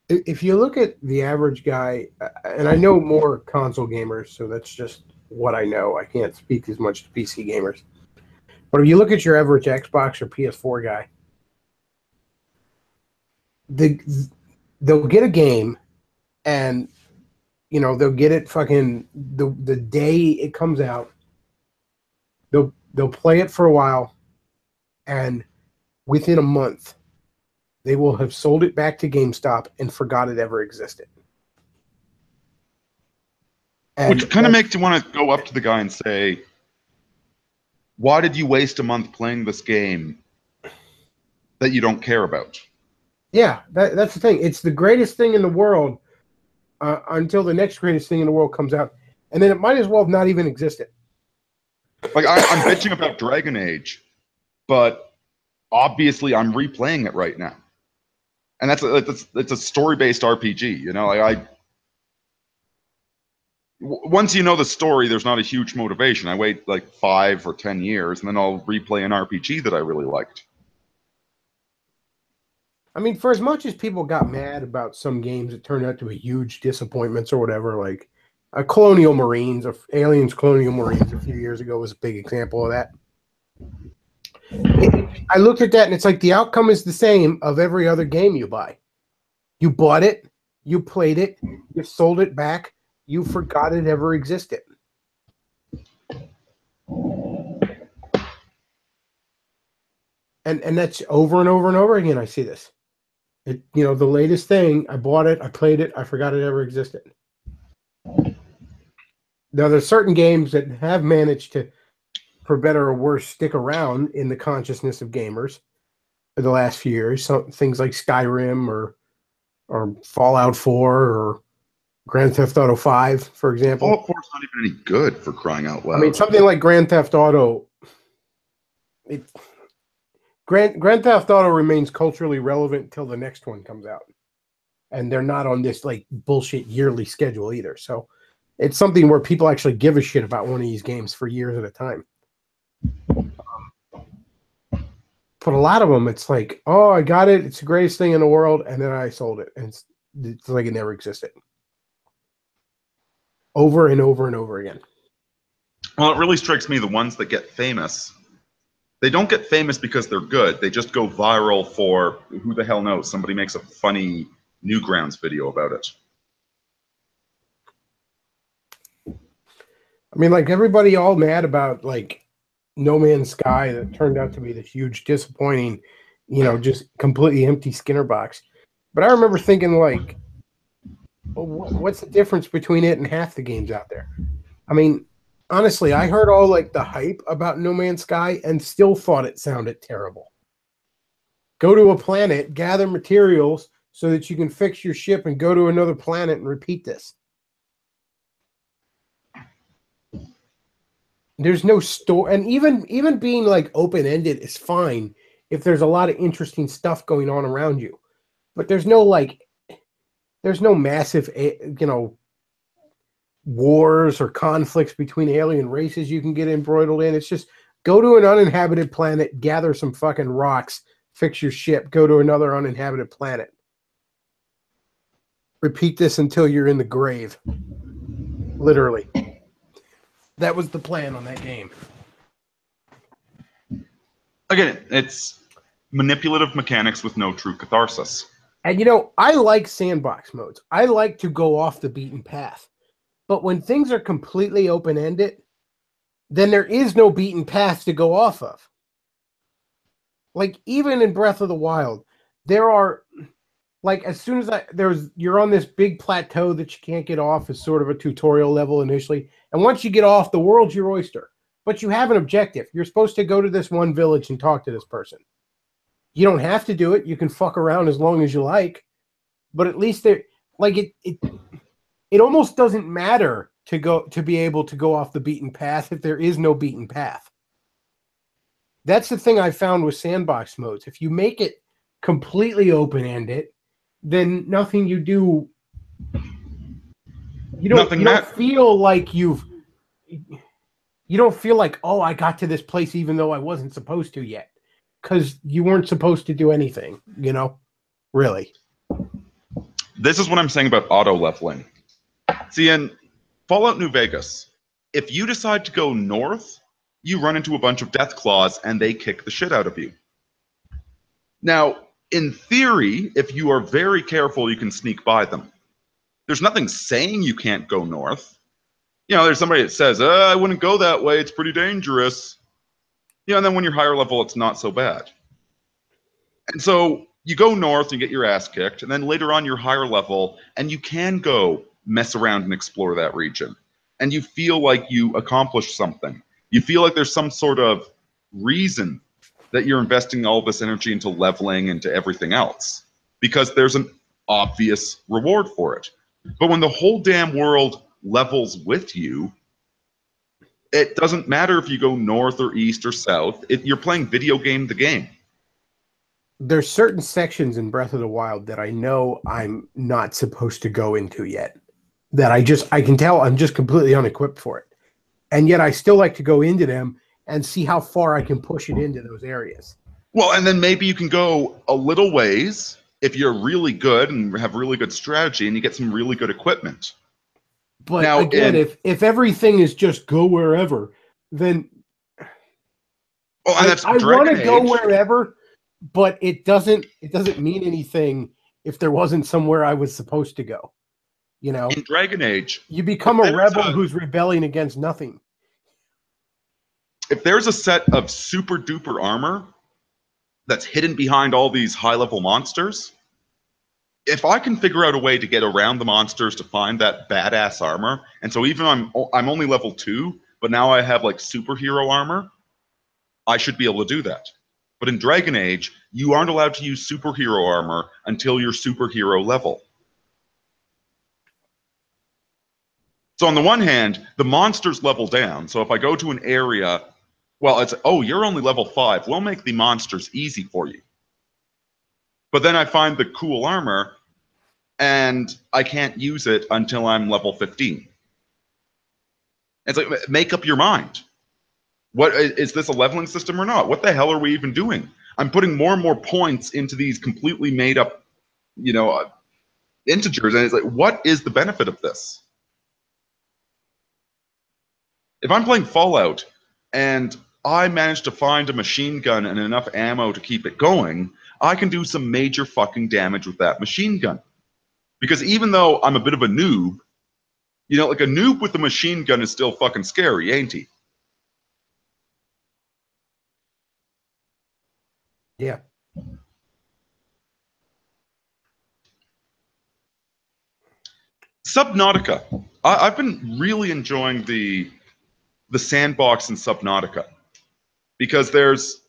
If you look at the average guy, and I know more console gamers, so that's just what I know. I can't speak as much to PC gamers. But if you look at your average Xbox or PS4 guy, they'll get a game and they'll get it fucking the day it comes out. They'll play it for a while, and within a month they will have sold it back to GameStop and forgot it ever existed. And Which kind of makes you want to go up to the guy and say, why did you waste a month playing this game that you don't care about? Yeah, that's the thing. It's the greatest thing in the world until the next greatest thing in the world comes out. And then it might as well have not even existed. Like, I'm bitching about Dragon Age, but obviously I'm replaying it right now. And it's a story-based RPG, like once you know the story, there's not a huge motivation. I wait like 5 or 10 years, and then I'll replay an RPG that I really liked. I mean, for as much as people got mad about some games that turned out to be huge disappointments or whatever, like Colonial Marines or Aliens Colonial Marines a few years ago was a big example of that. I looked at that and it's like the outcome is the same of every other game you buy. You bought it, you played it, you sold it back, you forgot it ever existed. And that's over and over and over again. I see this. The latest thing, I bought it, I played it, I forgot it ever existed. Now, there's certain games that have managed to, for better or worse, stick around in the consciousness of gamers for the last few years. Things like Skyrim or Fallout 4 or Grand Theft Auto 5, for example. Fallout 4 is not even any good, for crying out loud. I mean, something like Grand Theft Auto, Grand Theft Auto remains culturally relevant until the next one comes out. And they're not on this like bullshit yearly schedule either. So it's something where people actually give a shit about one of these games for years at a time. But a lot of them, it's like, oh, I got it. It's the greatest thing in the world. And then I sold it. And it's like it never existed. Over and over and over again. Well, it really strikes me the ones that get famous, they don't get famous because they're good. They just go viral for who the hell knows. Somebody makes a funny Newgrounds video about it. I mean, like everybody all mad about like No Man's Sky that turned out to be this huge disappointing, just completely empty Skinner box. But I remember thinking like, well, what's the difference between it and half the games out there? I mean, honestly, I heard all like the hype about No Man's Sky and still thought it sounded terrible. Go to a planet, gather materials so that you can fix your ship and go to another planet and repeat this. There's no store, and even being like open ended is fine if there's a lot of interesting stuff going on around you. But there's no massive wars or conflicts between alien races you can get embroiled in. It's just go to an uninhabited planet, gather some fucking rocks, fix your ship, go to another uninhabited planet. Repeat this until you're in the grave. Literally. That was the plan on that game. Again, it's manipulative mechanics with no true catharsis. And I like sandbox modes. I like to go off the beaten path. But when things are completely open-ended, then there is no beaten path to go off of. Like, even in Breath of the Wild, there are, like, as soon as you're on this big plateau that you can't get off as sort of a tutorial level initially. And once you get off, the world's your oyster. But you have an objective. You're supposed to go to this one village and talk to this person. You don't have to do it. You can fuck around as long as you like. But at least it almost doesn't matter to be able to go off the beaten path if there is no beaten path. That's the thing I found with sandbox modes. If you make it completely open-ended, then nothing you do, you don't feel like oh, I got to this place even though I wasn't supposed to yet, because you weren't supposed to do anything, really. This is what I'm saying about auto leveling. See, in Fallout New Vegas, if you decide to go north, you run into a bunch of death claws and they kick the shit out of you. Now, in theory, if you are very careful, you can sneak by them. There's nothing saying you can't go north. There's somebody that says, I wouldn't go that way, it's pretty dangerous. And then when you're higher level, it's not so bad. And so you go north and you get your ass kicked, and then later on you're higher level, and you can go mess around and explore that region. And you feel like you accomplished something. You feel like there's some sort of reason that you're investing all this energy into leveling, into everything else, because there's an obvious reward for it. But when the whole damn world levels with you, it doesn't matter if you go north or east or south. You're playing video game the game. There's certain sections in Breath of the Wild that I know I'm not supposed to go into yet. That I can tell I'm just completely unequipped for it. And yet I still like to go into them and see how far I can push it into those areas. Well, and then maybe you can go a little ways if you're really good and have really good strategy and you get some really good equipment. But now, again, if everything is just go wherever, then I want to go wherever, but it doesn't mean anything if there wasn't somewhere I was supposed to go. In Dragon Age, you become a rebel who's rebelling against nothing. If there's a set of super duper armor that's hidden behind all these high level monsters, if I can figure out a way to get around the monsters to find that badass armor, and so even I'm only level 2, but now I have like superhero armor, I should be able to do that. But in Dragon Age, you aren't allowed to use superhero armor until you're superhero level. So on the one hand, the monsters level down. So if I go to an area, well, it's, oh, you're only level 5. We'll make the monsters easy for you. But then I find the cool armor, and I can't use it until I'm level 15. It's like, make up your mind. What is this a leveling system or not? What the hell are we even doing? I'm putting more and more points into these completely made up, integers, and it's like, what is the benefit of this? If I'm playing Fallout and I manage to find a machine gun and enough ammo to keep it going, I can do some major fucking damage with that machine gun. Because even though I'm a bit of a noob, like a noob with a machine gun is still fucking scary, ain't he? Yeah. Subnautica. I've been really enjoying the the sandbox in Subnautica, because there's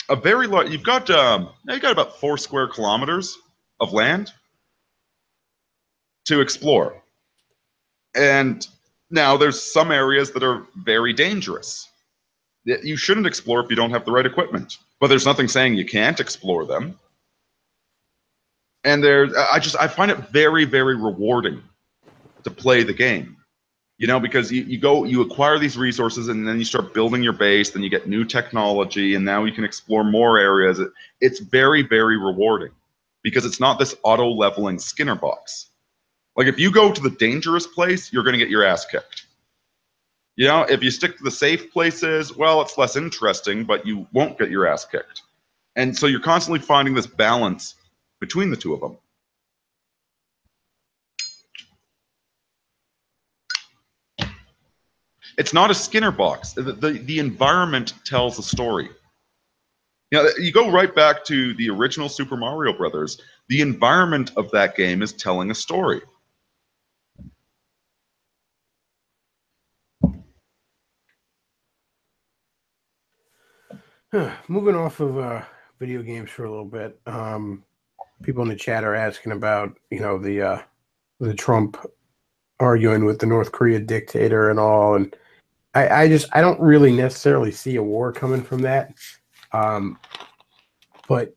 a very large. You've got about 4 square kilometers of land to explore, and now there's some areas that are very dangerous. You shouldn't explore if you don't have the right equipment, but there's nothing saying you can't explore them. And I find it very, very rewarding to play the game, because you acquire these resources and then you start building your base, then you get new technology, and now you can explore more areas. It's very, very rewarding because it's not this auto-leveling Skinner box. Like, if you go to the dangerous place, you're going to get your ass kicked. If you stick to the safe places, well, it's less interesting, but you won't get your ass kicked. And so you're constantly finding this balance between the two of them. It's not a Skinner box. The environment tells a story. You go right back to the original Super Mario Brothers. The environment of that game is telling a story. Moving off of video games for a little bit, people in the chat are asking about the Trump arguing with the North Korea dictator and all, and I don't really necessarily see a war coming from that. But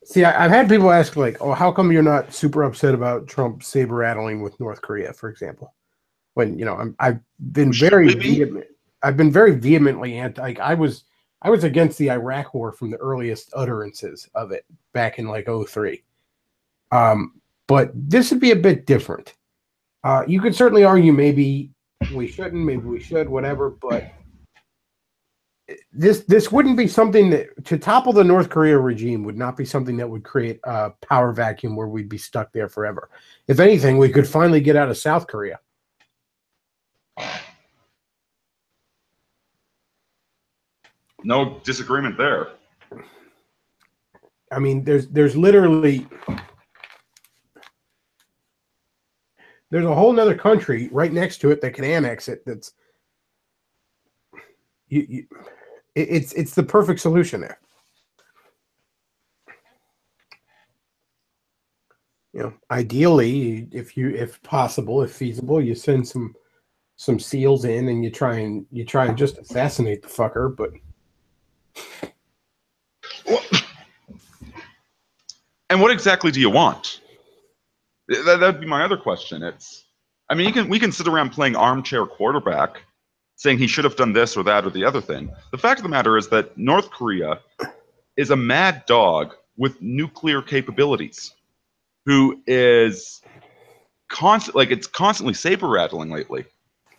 see, I've had people ask, like, oh, how come you're not super upset about Trump saber rattling with North Korea, for example? When I've been very vehemently anti. Like, I was against the Iraq War from the earliest utterances of it back in like 2003. But this would be a bit different. You could certainly argue maybe we shouldn't, maybe we should, whatever, but this wouldn't be something that, to topple the North Korea regime, would not be something that would create a power vacuum where we'd be stuck there forever. If anything, we could finally get out of South Korea. No disagreement there. I mean, there's literally there's a whole nother country right next to it that can annex it. That's it's the perfect solution there. Ideally, if possible, if feasible, you send some SEALs in and you try and just assassinate the fucker. But and what exactly do you want? That'd be my other question. We can sit around playing armchair quarterback, saying he should have done this or that or the other thing. The fact of the matter is that North Korea is a mad dog with nuclear capabilities, who is constantly saber rattling lately.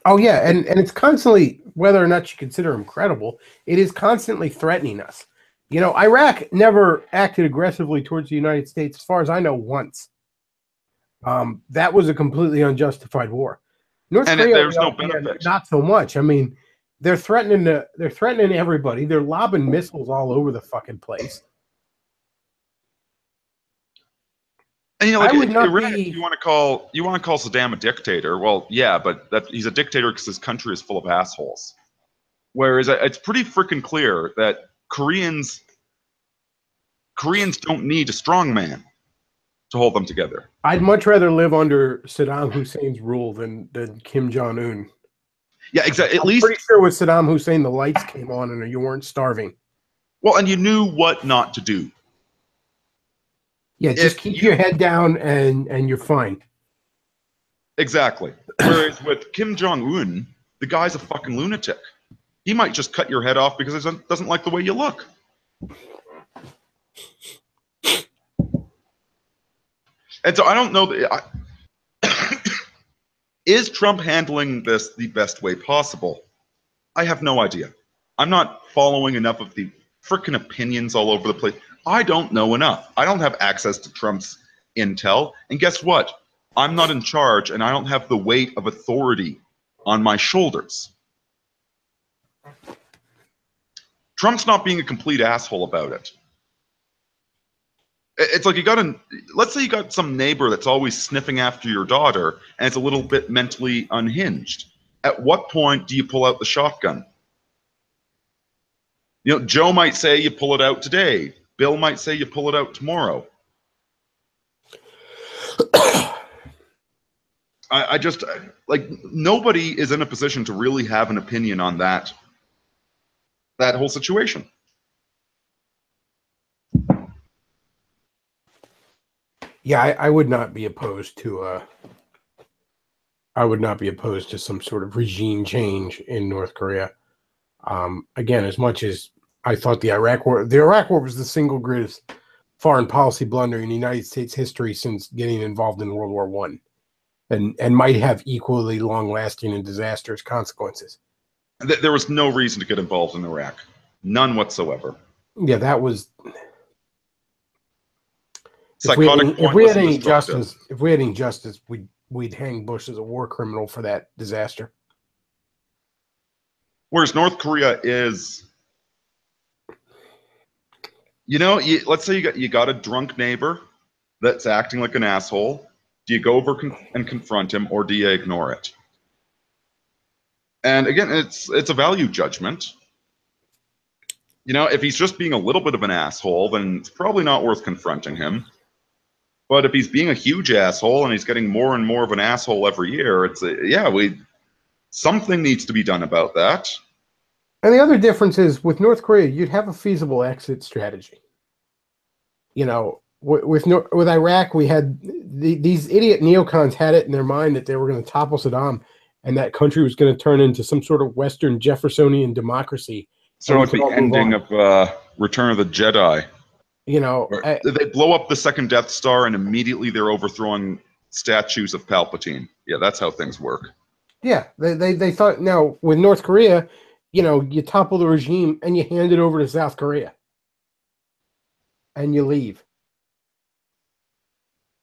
Oh yeah, and it's constantly, whether or not you consider him credible, it is constantly threatening us. Iraq never acted aggressively towards the United States, as far as I know, once. That was a completely unjustified war. North Korea, there's no benefit. Not so much. I mean, they're threatening everybody. They're lobbing missiles all over the fucking place. And you want to call Saddam a dictator? Well, yeah, but he's a dictator because his country is full of assholes. Whereas it's pretty freaking clear that Koreans don't need a strong man to hold them together. I'd much rather live under Saddam Hussein's rule than Kim Jong-un. Yeah, exactly. I'm pretty sure with Saddam Hussein, the lights came on and you weren't starving. Well, and you knew what not to do. Yeah, just keep your head down and you're fine. Exactly. Whereas with Kim Jong-un, the guy's a fucking lunatic. He might just cut your head off because he doesn't like the way you look. And so I don't know. Is Trump handling this the best way possible? I have no idea. I'm not following enough of the frickin' opinions all over the place. I don't know enough. I don't have access to Trump's intel. And guess what? I'm not in charge, and I don't have the weight of authority on my shoulders. Trump's not being a complete asshole about it. It's like let's say you got some neighbor that's always sniffing after your daughter, and it's a little bit mentally unhinged. At what point do you pull out the shotgun? You know, Joe might say you pull it out today. Bill might say you pull it out tomorrow. I just, like, nobody is in a position to really have an opinion on that whole situation. Yeah, I would not be opposed to some sort of regime change in North Korea. Again, as much as I thought the Iraq War was the single greatest foreign policy blunder in United States history since getting involved in World War I, and might have equally long-lasting and disastrous consequences. There was no reason to get involved in Iraq. None whatsoever. Yeah, that was... If Psychotic, we had any justice, we'd hang Bush as a war criminal for that disaster. Whereas North Korea is, you know, let's say you got a drunk neighbor that's acting like an asshole. Do you go over and confront him, or do you ignore it? And again, it's a value judgment. You know, if he's just being a little bit of an asshole, then it's probably not worth confronting him. But if he's being a huge asshole and he's getting more and more of an asshole every year, something needs to be done about that. And the other difference is with North Korea, you'd have a feasible exit strategy. You know, with Iraq, we had these idiot neocons had it in their mind that they were going to topple Saddam, and that country was going to turn into some sort of Western Jeffersonian democracy. So at the ending of Return of the Jedi. You know, they blow up the second Death Star and immediately they're overthrowing statues of Palpatine. Yeah, that's how things work. Yeah, they thought, now with North Korea, you know, you topple the regime and you hand it over to South Korea. And you leave.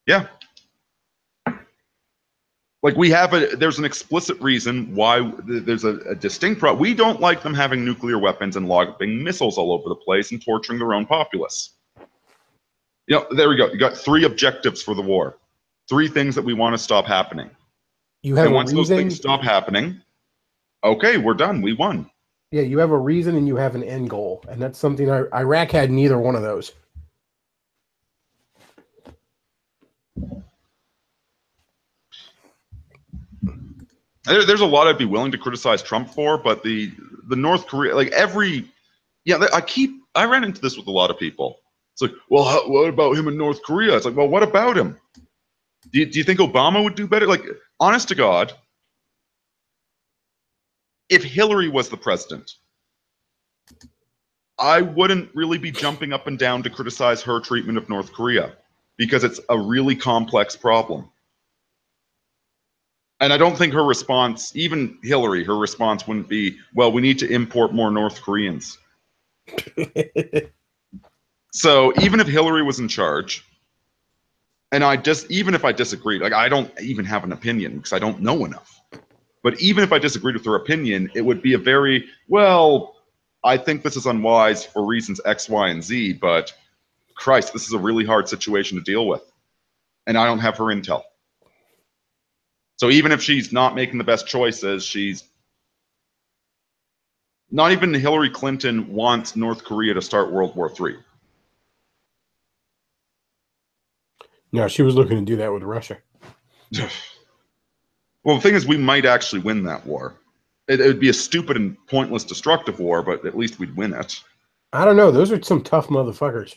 Yeah. Like there's an explicit reason why there's a distinct problem. We don't like them having nuclear weapons and lobbing missiles all over the place and torturing their own populace. You know, there we go. You got 3 objectives for the war. 3 things that we want to stop happening. And once those things stop happening, okay, we're done. We won. Yeah, you have a reason and you have an end goal. And that's something Iraq had neither one of those. There's a lot I'd be willing to criticize Trump for, but the North Korea, like I ran into this with a lot of people. It's like, well, what about him in North Korea? It's like, well, what about him? Do you think Obama would do better? Like, honest to God, if Hillary was the president, I wouldn't really be jumping up and down to criticize her treatment of North Korea because it's a really complex problem. And I don't think her response, even Hillary, her response wouldn't be, well, we need to import more North Koreans. So even if Hillary was in charge, and even if I disagreed, like I don't even have an opinion because I don't know enough. But even if I disagreed with her opinion, it would be a very, well, I think this is unwise for reasons X, Y, and Z, but Christ, this is a really hard situation to deal with. And I don't have her intel. So even if she's not making the best choices, she's not even Hillary Clinton wants North Korea to start World War III. No, she was looking to do that with Russia. Well, the thing is, we might actually win that war. It would be a stupid and pointless, destructive war, but at least we'd win it. I don't know. Those are some tough motherfuckers.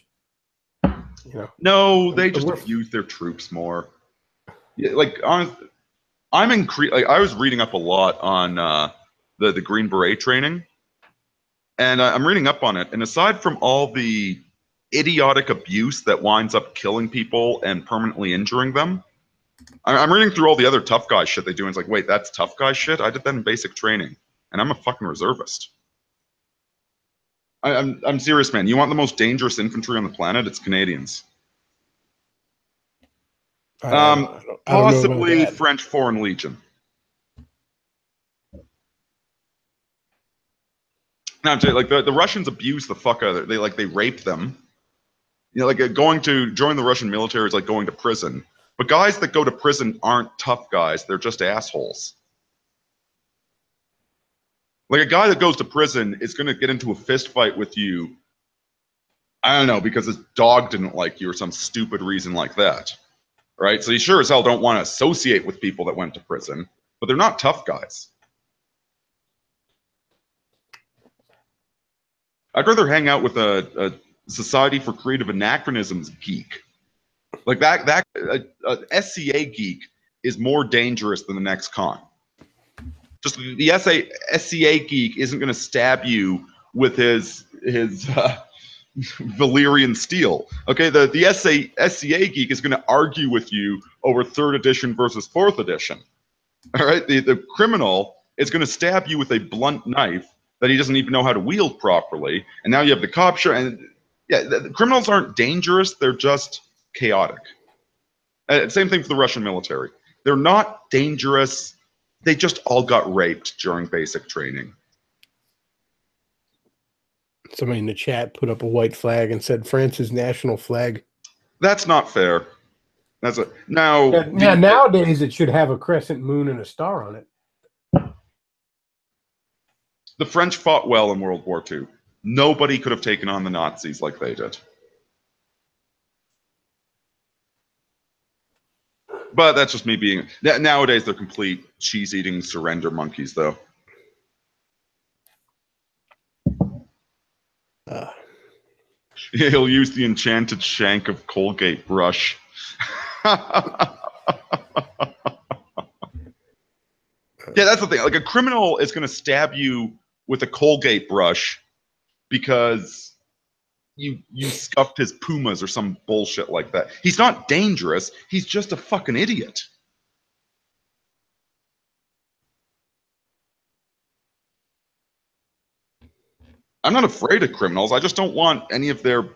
You know. No, they just abuse their troops more. Yeah, like I was reading up a lot on the Green Beret training, and I'm reading up on it. And aside from all the idiotic abuse that winds up killing people and permanently injuring them, I'm reading through all the other tough guy shit they do, and it's like, wait, that's tough guy shit? I did that in basic training, and I'm a fucking reservist. I'm serious, man. You want the most dangerous infantry on the planet? It's Canadians. Possibly French Foreign Legion. Now, like the Russians abuse the fuck out of it. They rape them. You know, like going to join the Russian military is like going to prison. But guys that go to prison aren't tough guys. They're just assholes. Like a guy that goes to prison is going to get into a fist fight with you, I don't know, because his dog didn't like you or some stupid reason like that. Right? So you sure as hell don't want to associate with people that went to prison, but they're not tough guys. I'd rather hang out with a Society for Creative Anachronisms geek. Like that SCA geek is more dangerous than the next con. Just the SCA geek isn't going to stab you with his Valyrian steel. Okay, the SCA geek is going to argue with you over 3rd edition versus 4th edition. All right, the criminal is going to stab you with a blunt knife that he doesn't even know how to wield properly, and now you have the cop show. And yeah, the criminals aren't dangerous; they're just chaotic. Same thing for the Russian military. They're not dangerous. They just all got raped during basic training. Somebody in the chat put up a white flag and said France's national flag. That's not fair. That's a now. Yeah, nowadays it should have a crescent moon and a star on it. The French fought well in World War II. Nobody could have taken on the Nazis like they did. But that's just me being... Nowadays, they're complete cheese-eating surrender monkeys, though. He'll use the enchanted shank of Colgate brush. Yeah, that's the thing. Like, a criminal is going to stab you with a Colgate brush because you scuffed his Pumas or some bullshit like that. He's not dangerous. He's just a fucking idiot. I'm not afraid of criminals. I just don't want any of their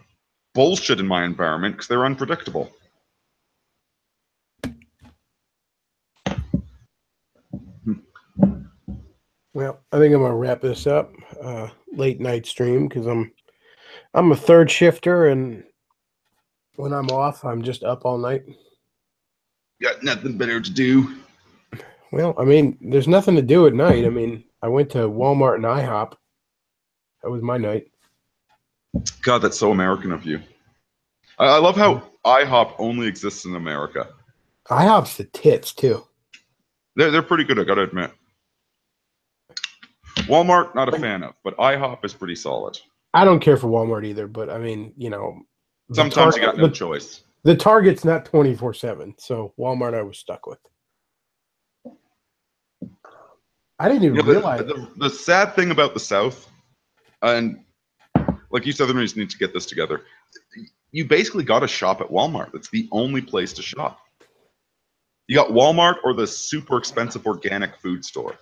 bullshit in my environment because they're unpredictable. Well, I think I'm gonna wrap this up. Late night stream because I'm a third shifter, and when I'm off, I'm just up all night. Got nothing better to do. Well, I mean, there's nothing to do at night. I mean, I went to Walmart and IHOP. That was my night. God, that's so American of you. I love how IHOP only exists in America. IHOP's the tits too. They're pretty good, I gotta admit. Walmart, not a fan of, but IHOP is pretty solid. I don't care for Walmart either, but I mean, you know, sometimes you got no choice. The Target's not 24/7, so Walmart I was stuck with. I didn't even realize the sad thing about the South, and like you Southerners need to get this together. You basically got to shop at Walmart. That's the only place to shop. You got Walmart or the super expensive organic food store.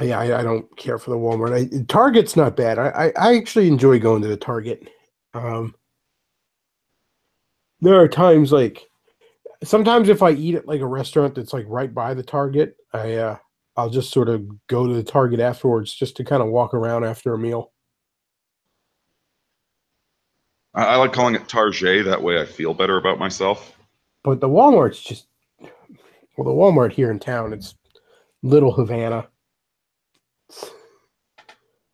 Yeah, I don't care for the Walmart. Target's not bad. I actually enjoy going to the Target. There are times like sometimes if I eat at like a restaurant that's like right by the Target, I'll just sort of go to the Target afterwards just to kind of walk around after a meal. I like calling it Target. That way I feel better about myself. But the Walmart's just, well, the Walmart here in town, it's Little Havana.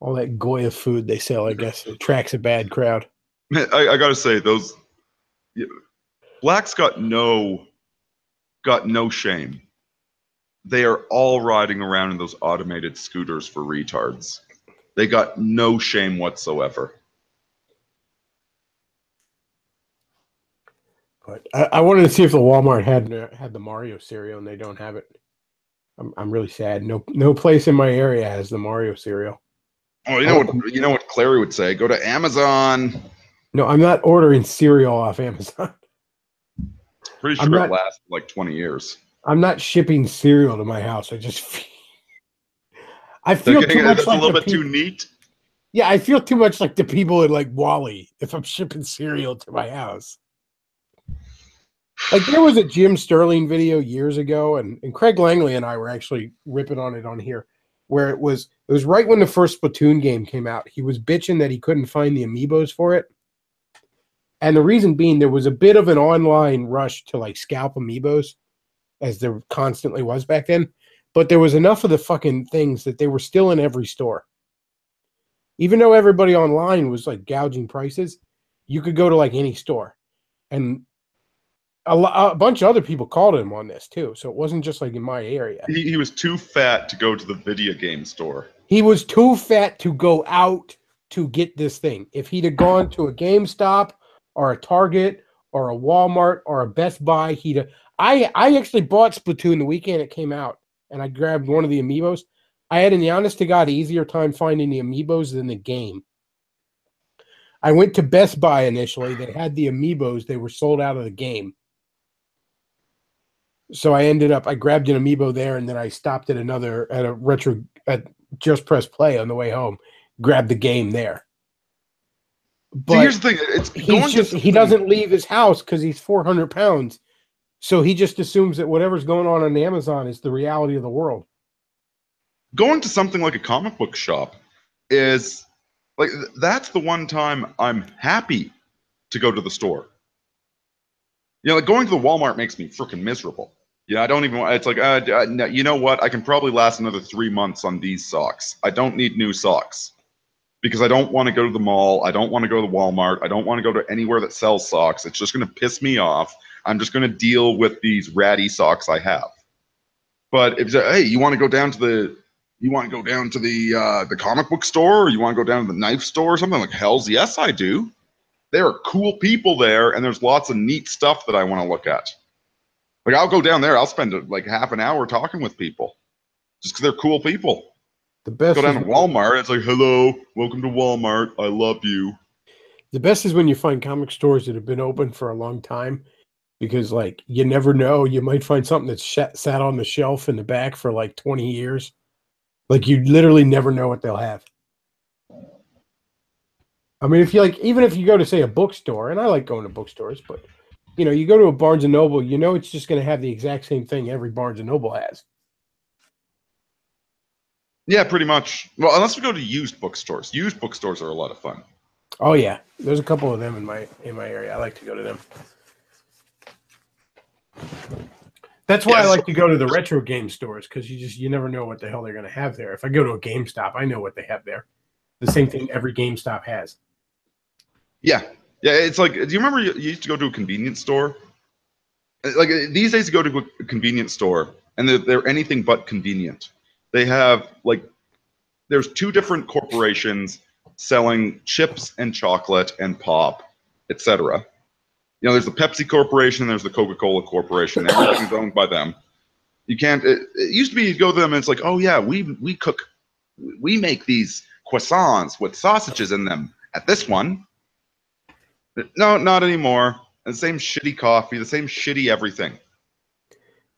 All that Goya food they sell, I guess, attracts a bad crowd. I got to say, those blacks got no shame. They are all riding around in those automated scooters for retards. They got no shame whatsoever. But I wanted to see if the Walmart had the Mario cereal, and they don't have it. I'm really sad. No place in my area has the Mario cereal. Oh, you know what Clary would say? Go to Amazon. No, I'm not ordering cereal off Amazon. Pretty sure it lasts like 20 years. I'm not shipping cereal to my house. I feel too much like a little bit too neat. Yeah, I feel too much like the people in like Wally if I'm shipping cereal to my house. Like there was a Jim Sterling video years ago, and Craig Langley and I were actually ripping on it on here, where it was right when the first Splatoon game came out. He was bitching that he couldn't find the amiibos for it. And the reason being there was a bit of an online rush to like scalp amiibos, as there constantly was back then. But there was enough of the fucking things that they were still in every store. Even though everybody online was like gouging prices, you could go to like any store. And a bunch of other people called him on this too. So it wasn't just like in my area. He was too fat to go to the video game store. He was too fat to go out to get this thing. If he'd have gone to a GameStop or a Target or a Walmart or a Best Buy, he'd have. I actually bought Splatoon the weekend it came out, and I grabbed one of the amiibos. I had an honest to God easier time finding the amiibos than the game. I went to Best Buy initially. They had the amiibos. They were sold out of the game. So I grabbed an amiibo there, and then I stopped at Just Press Play on the way home, grabbed the game there. But see, here's the thing: he doesn't leave his house because he's 400 pounds, so he just assumes that whatever's going on Amazon is the reality of the world. Going to something like a comic book shop is like that's the one time I'm happy to go to the store. You know, like going to the Walmart makes me freaking miserable. Yeah, I don't even. It's like, no, you know what? I can probably last another 3 months on these socks. I don't need new socks because I don't want to go to the mall. I don't want to go to Walmart. I don't want to go to anywhere that sells socks. It's just going to piss me off. I'm just going to deal with these ratty socks I have. But if hey, you want to go down to the comic book store, or you want to go down to the knife store or something, like hell's yes, I do. There are cool people there, and there's lots of neat stuff that I want to look at. Like I'll go down there, I'll spend like half an hour talking with people, just because they're cool people. The best go down to Walmart, it's like, hello, welcome to Walmart, I love you. The best is when you find comic stores that have been open for a long time, because like you never know, you might find something that's sat on the shelf in the back for like 20 years. Like you literally never know what they'll have. I mean, even if you go to say a bookstore, and I like going to bookstores, but you know, you go to a Barnes and Noble, you know, it's just going to have the exact same thing every Barnes and Noble has. Yeah, pretty much. Well, unless we go to used bookstores. Used bookstores are a lot of fun. Oh yeah, there's a couple of them in my area. I like to go to them. That's why I like to go to the retro game stores, because you never know what the hell they're going to have there. If I go to a GameStop, I know what they have there. The same thing every GameStop has. Yeah. Yeah, it's like, do you remember you used to go to a convenience store? Like these days you go to a convenience store and they're anything but convenient. They have like, there's 2 different corporations selling chips and chocolate and pop, etc. You know, there's the Pepsi Corporation and there's the Coca-Cola Corporation. Everything's owned by them. You can't, it used to be you'd go to them and it's like, oh yeah, we make these croissants with sausages in them at this one. No, not anymore. The same shitty coffee, the same shitty everything.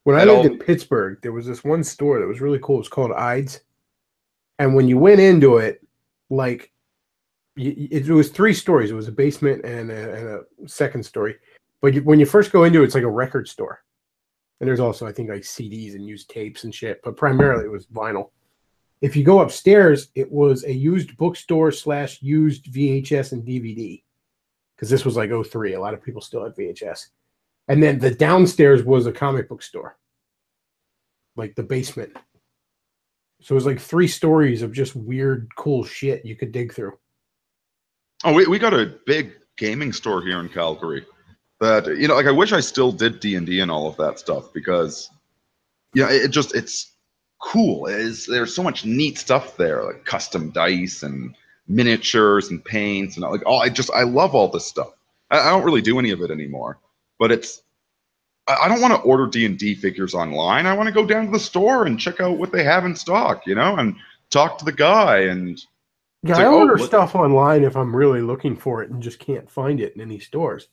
When I lived in Pittsburgh, there was this one store that was really cool. It was called Ides. And when you went into it, like, it was 3 stories. It was a basement and a second story. But when you first go into it, it's like a record store. And there's also, I think, like CDs and used tapes and shit. But primarily it was vinyl. If you go upstairs, it was a used bookstore / used VHS and DVD. Because this was like 03. A lot of people still had VHS. And then the downstairs was a comic book store. Like the basement. So it was like 3 stories of just weird, cool shit you could dig through. Oh, we got a big gaming store here in Calgary. That, you know, like I wish I still did D&D and all of that stuff, because, you know, it's cool. There's so much neat stuff there, like custom dice and miniatures and paints and like I love all this stuff. I don't really do any of it anymore, but I don't want to order D&D figures online. I want to go down to the store and check out what they have in stock, you know, and talk to the guy. And yeah, I order stuff online if I'm really looking for it and just can't find it in any stores.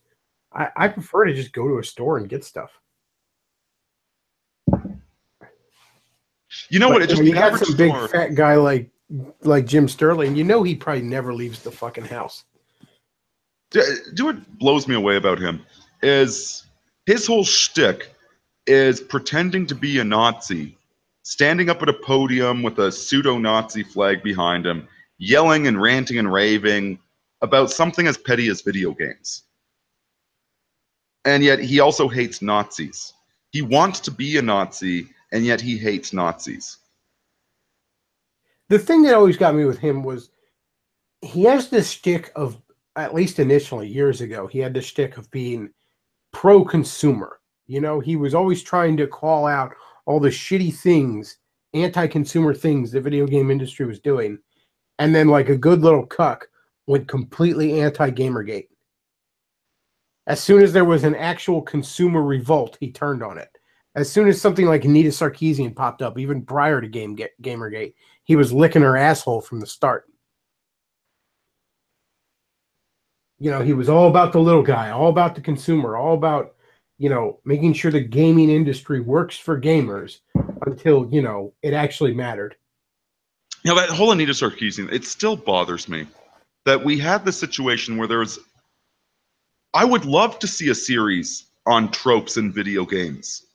I prefer to just go to a store and get stuff. You know what? It just you got some big fat guy like Jim Sterling. You know he probably never leaves the fucking house. What blows me away about him is his whole shtick is pretending to be a Nazi, standing up at a podium with a pseudo-Nazi flag behind him, yelling and ranting and raving about something as petty as video games. And yet he also hates Nazis. He wants to be a Nazi, and yet he hates Nazis. The thing that always got me with him was he has this shtick of, at least initially years ago, he had this shtick of being pro-consumer. You know, he was always trying to call out all the shitty things, anti-consumer things the video game industry was doing, and then like a good little cuck went completely anti-Gamergate. As soon as there was an actual consumer revolt, he turned on it. As soon as something like Anita Sarkeesian popped up, even prior to Gamergate, he was licking her asshole from the start. You know, he was all about the little guy, all about the consumer, all about, you know, making sure the gaming industry works for gamers until, you know, it actually mattered. You know, that whole Anita Sarkeesian, it still bothers me that we had this situation where there was. I would love to see a series on tropes in video games.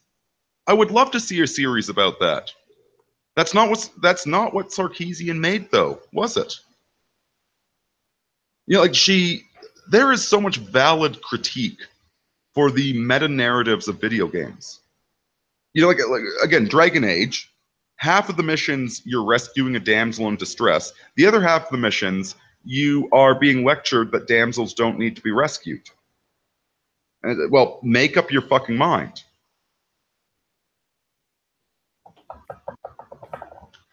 I would love to see a series about that. That's not what Sarkeesian made, though, was it? You know, like there is so much valid critique for the meta narratives of video games. You know, like again, Dragon Age. Half of the missions you're rescuing a damsel in distress. The other half of the missions you are being lectured that damsels don't need to be rescued. Well, make up your fucking mind.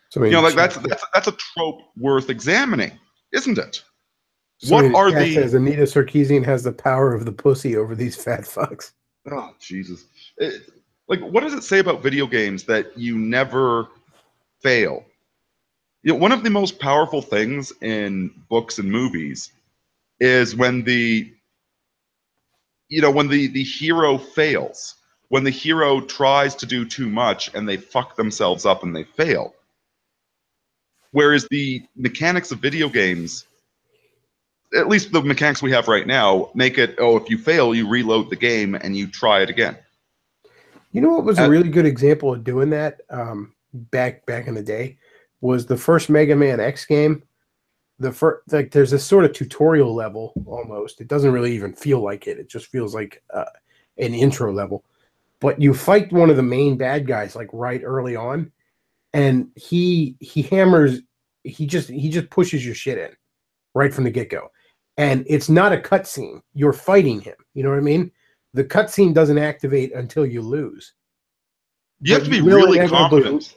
So, you know, like that's a trope worth examining, isn't it? So what are the? Says Anita Sarkeesian has the power of the pussy over these fat fucks. Oh Jesus! Like, what does it say about video games that you never fail? You know, one of the most powerful things in books and movies is when the hero fails, when the hero tries to do too much and they fuck themselves up and they fail. Whereas the mechanics of video games, at least the mechanics we have right now, make it, if you fail, you reload the game and you try it again. You know what was a really good example of doing that back in the day was the first Mega Man X game. There's this sort of tutorial level almost. It doesn't really even feel like it. It just feels like an intro level. But you fight one of the main bad guys like right early on, and he just pushes your shit in right from the get-go. And it's not a cutscene. You're fighting him. You know what I mean? The cutscene doesn't activate until you lose. You have to be really confident.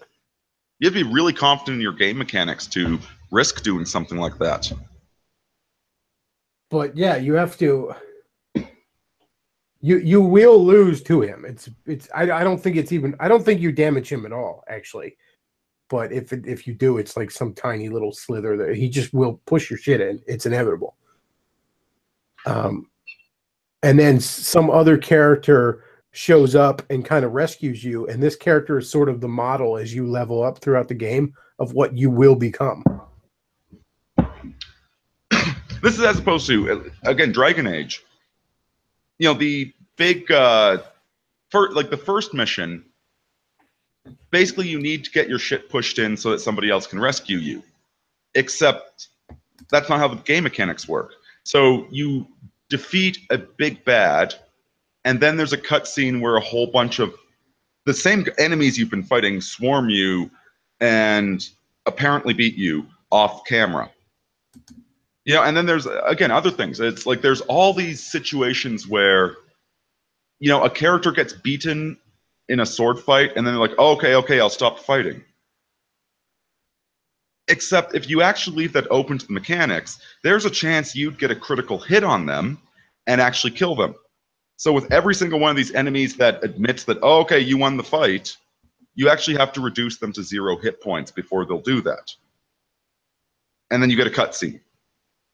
You have to be really confident in your game mechanics to risk doing something like that. But yeah, you have to. You will lose to him. I don't think it's even. I don't think you damage him at all, actually. But if you do, it's like some tiny little slither that he just will push your shit in. It's inevitable. And then some other character shows up and kind of rescues you, and this character is sort of the model as you level up throughout the game of what you will become. This is as opposed to, again, Dragon Age. You know, the big, the first mission, basically you need to get your shit pushed in so that somebody else can rescue you. Except that's not how the game mechanics work. So you defeat a big bad, and then there's a cutscene where a whole bunch of the same enemies you've been fighting swarm you and apparently beat you off camera. You know, and then there's, again, other things. It's like there's all these situations where, you know, a character gets beaten in a sword fight, and then they're like, oh, okay, I'll stop fighting. Except if you actually leave that open to the mechanics, there's a chance you'd get a critical hit on them and actually kill them. So with every single one of these enemies that admits that, oh, okay, you won the fight, you actually have to reduce them to 0 hit points before they'll do that. And then you get a cutscene.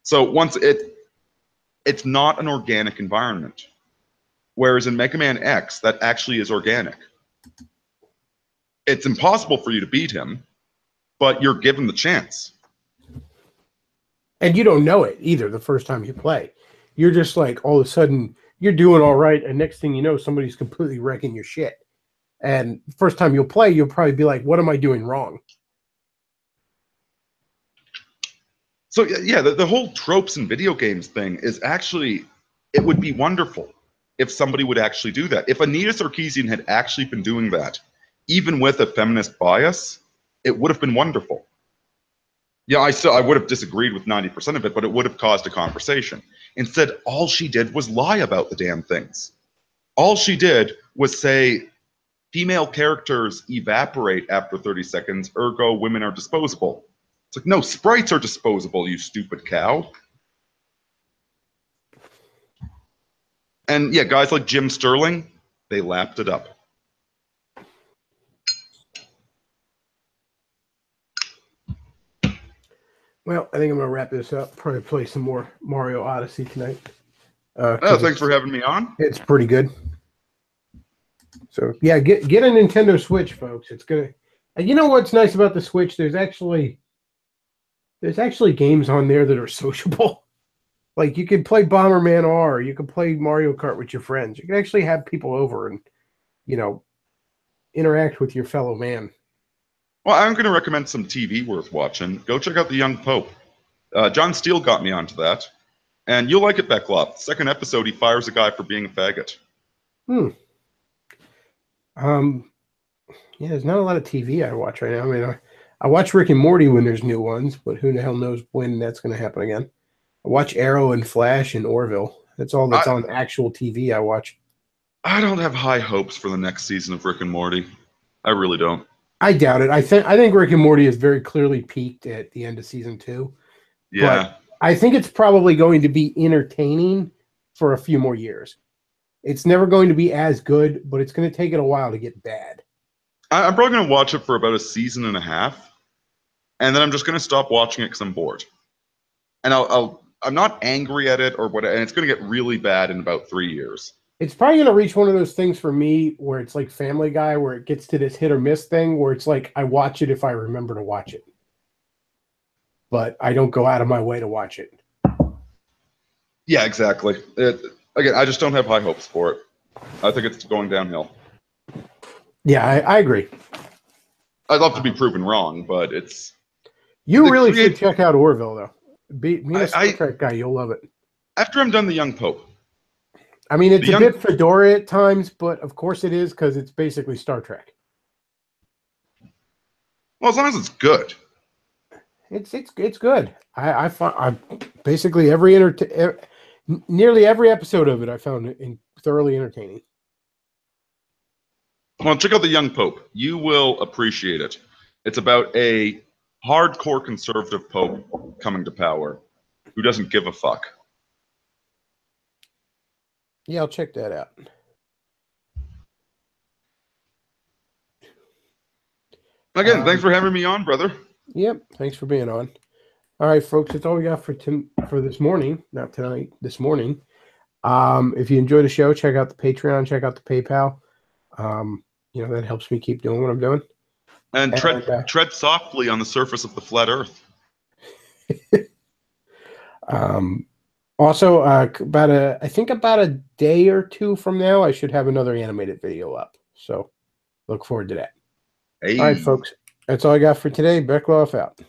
So once it's not an organic environment. Whereas in Mega Man X, that actually is organic. It's impossible for you to beat him, but you're given the chance. And you don't know it either the first time you play. You're just like, all of a sudden, you're doing all right, and next thing you know, somebody's completely wrecking your shit. And the first time you'll play, you'll probably be like, what am I doing wrong? So yeah, the whole tropes in video games thing is actually, it would be wonderful if somebody would actually do that. If Anita Sarkeesian had actually been doing that, even with a feminist bias, it would have been wonderful. Yeah, I would have disagreed with 90% of it, but it would have caused a conversation. Instead, all she did was lie about the damn things. All she did was say female characters evaporate after 30 seconds, ergo women are disposable. It's like, no, sprites are disposable, you stupid cow. And yeah, guys like Jim Sterling, they lapped it up. Well, I think I'm going to wrap this up. Probably play some more Mario Odyssey tonight. Thanks for having me on. It's pretty good. So yeah, get a Nintendo Switch, folks. It's gonna. And you know what's nice about the Switch? There's actually games on there that are sociable. Like you can play Bomberman R, you can play Mario Kart with your friends. You can actually have people over and, interact with your fellow man. Well, I'm going to recommend some TV worth watching. Go check out The Young Pope. John Steele got me onto that. And you'll like it, Bechtloff. Second episode, he fires a guy for being a faggot. Yeah, there's not a lot of TV I watch right now. I mean, I watch Rick and Morty when there's new ones, but who the hell knows when that's going to happen again. I watch Arrow and Flash and Orville. That's all that's on actual TV I watch. I don't have high hopes for the next season of Rick and Morty. I really don't. I doubt it. I think Rick and Morty has very clearly peaked at the end of season 2. Yeah. But I think it's probably going to be entertaining for a few more years. It's never going to be as good, but it's going to take it a while to get bad. I'm probably going to watch it for about a season and a half, and then I'm just going to stop watching it because I'm bored. And I'm not angry at it or whatever, and it's going to get really bad in about 3 years. It's probably going to reach one of those things for me where it's like Family Guy, where it gets to this hit or miss thing, where it's like I watch it if I remember to watch it, but I don't go out of my way to watch it. Yeah, exactly. Again, I just don't have high hopes for it. I think it's going downhill. Yeah, I agree. I'd love to be proven wrong, but it's... You really should check out Orville, though. Be a Star Trek guy. You'll love it. After I'm done The Young Pope. I mean, it's a bit Fedora at times, but of course it is because it's basically Star Trek. Well, as long as it's good. It's good. I basically nearly every episode of it I found thoroughly entertaining. Well, check out The Young Pope. You will appreciate it. It's about a hardcore conservative pope coming to power who doesn't give a fuck. Yeah, I'll check that out. Again, thanks for having me on, brother. Yep, thanks for being on. All right, folks, that's all we got for this morning. Not tonight, this morning. If you enjoy the show, check out the Patreon, check out the PayPal. That helps me keep doing what I'm doing. And tread softly on the surface of the flat Earth. Also, about a day or two from now, I should have another animated video up. So look forward to that. Hey. All right, folks. That's all I got for today. Bechtloff out.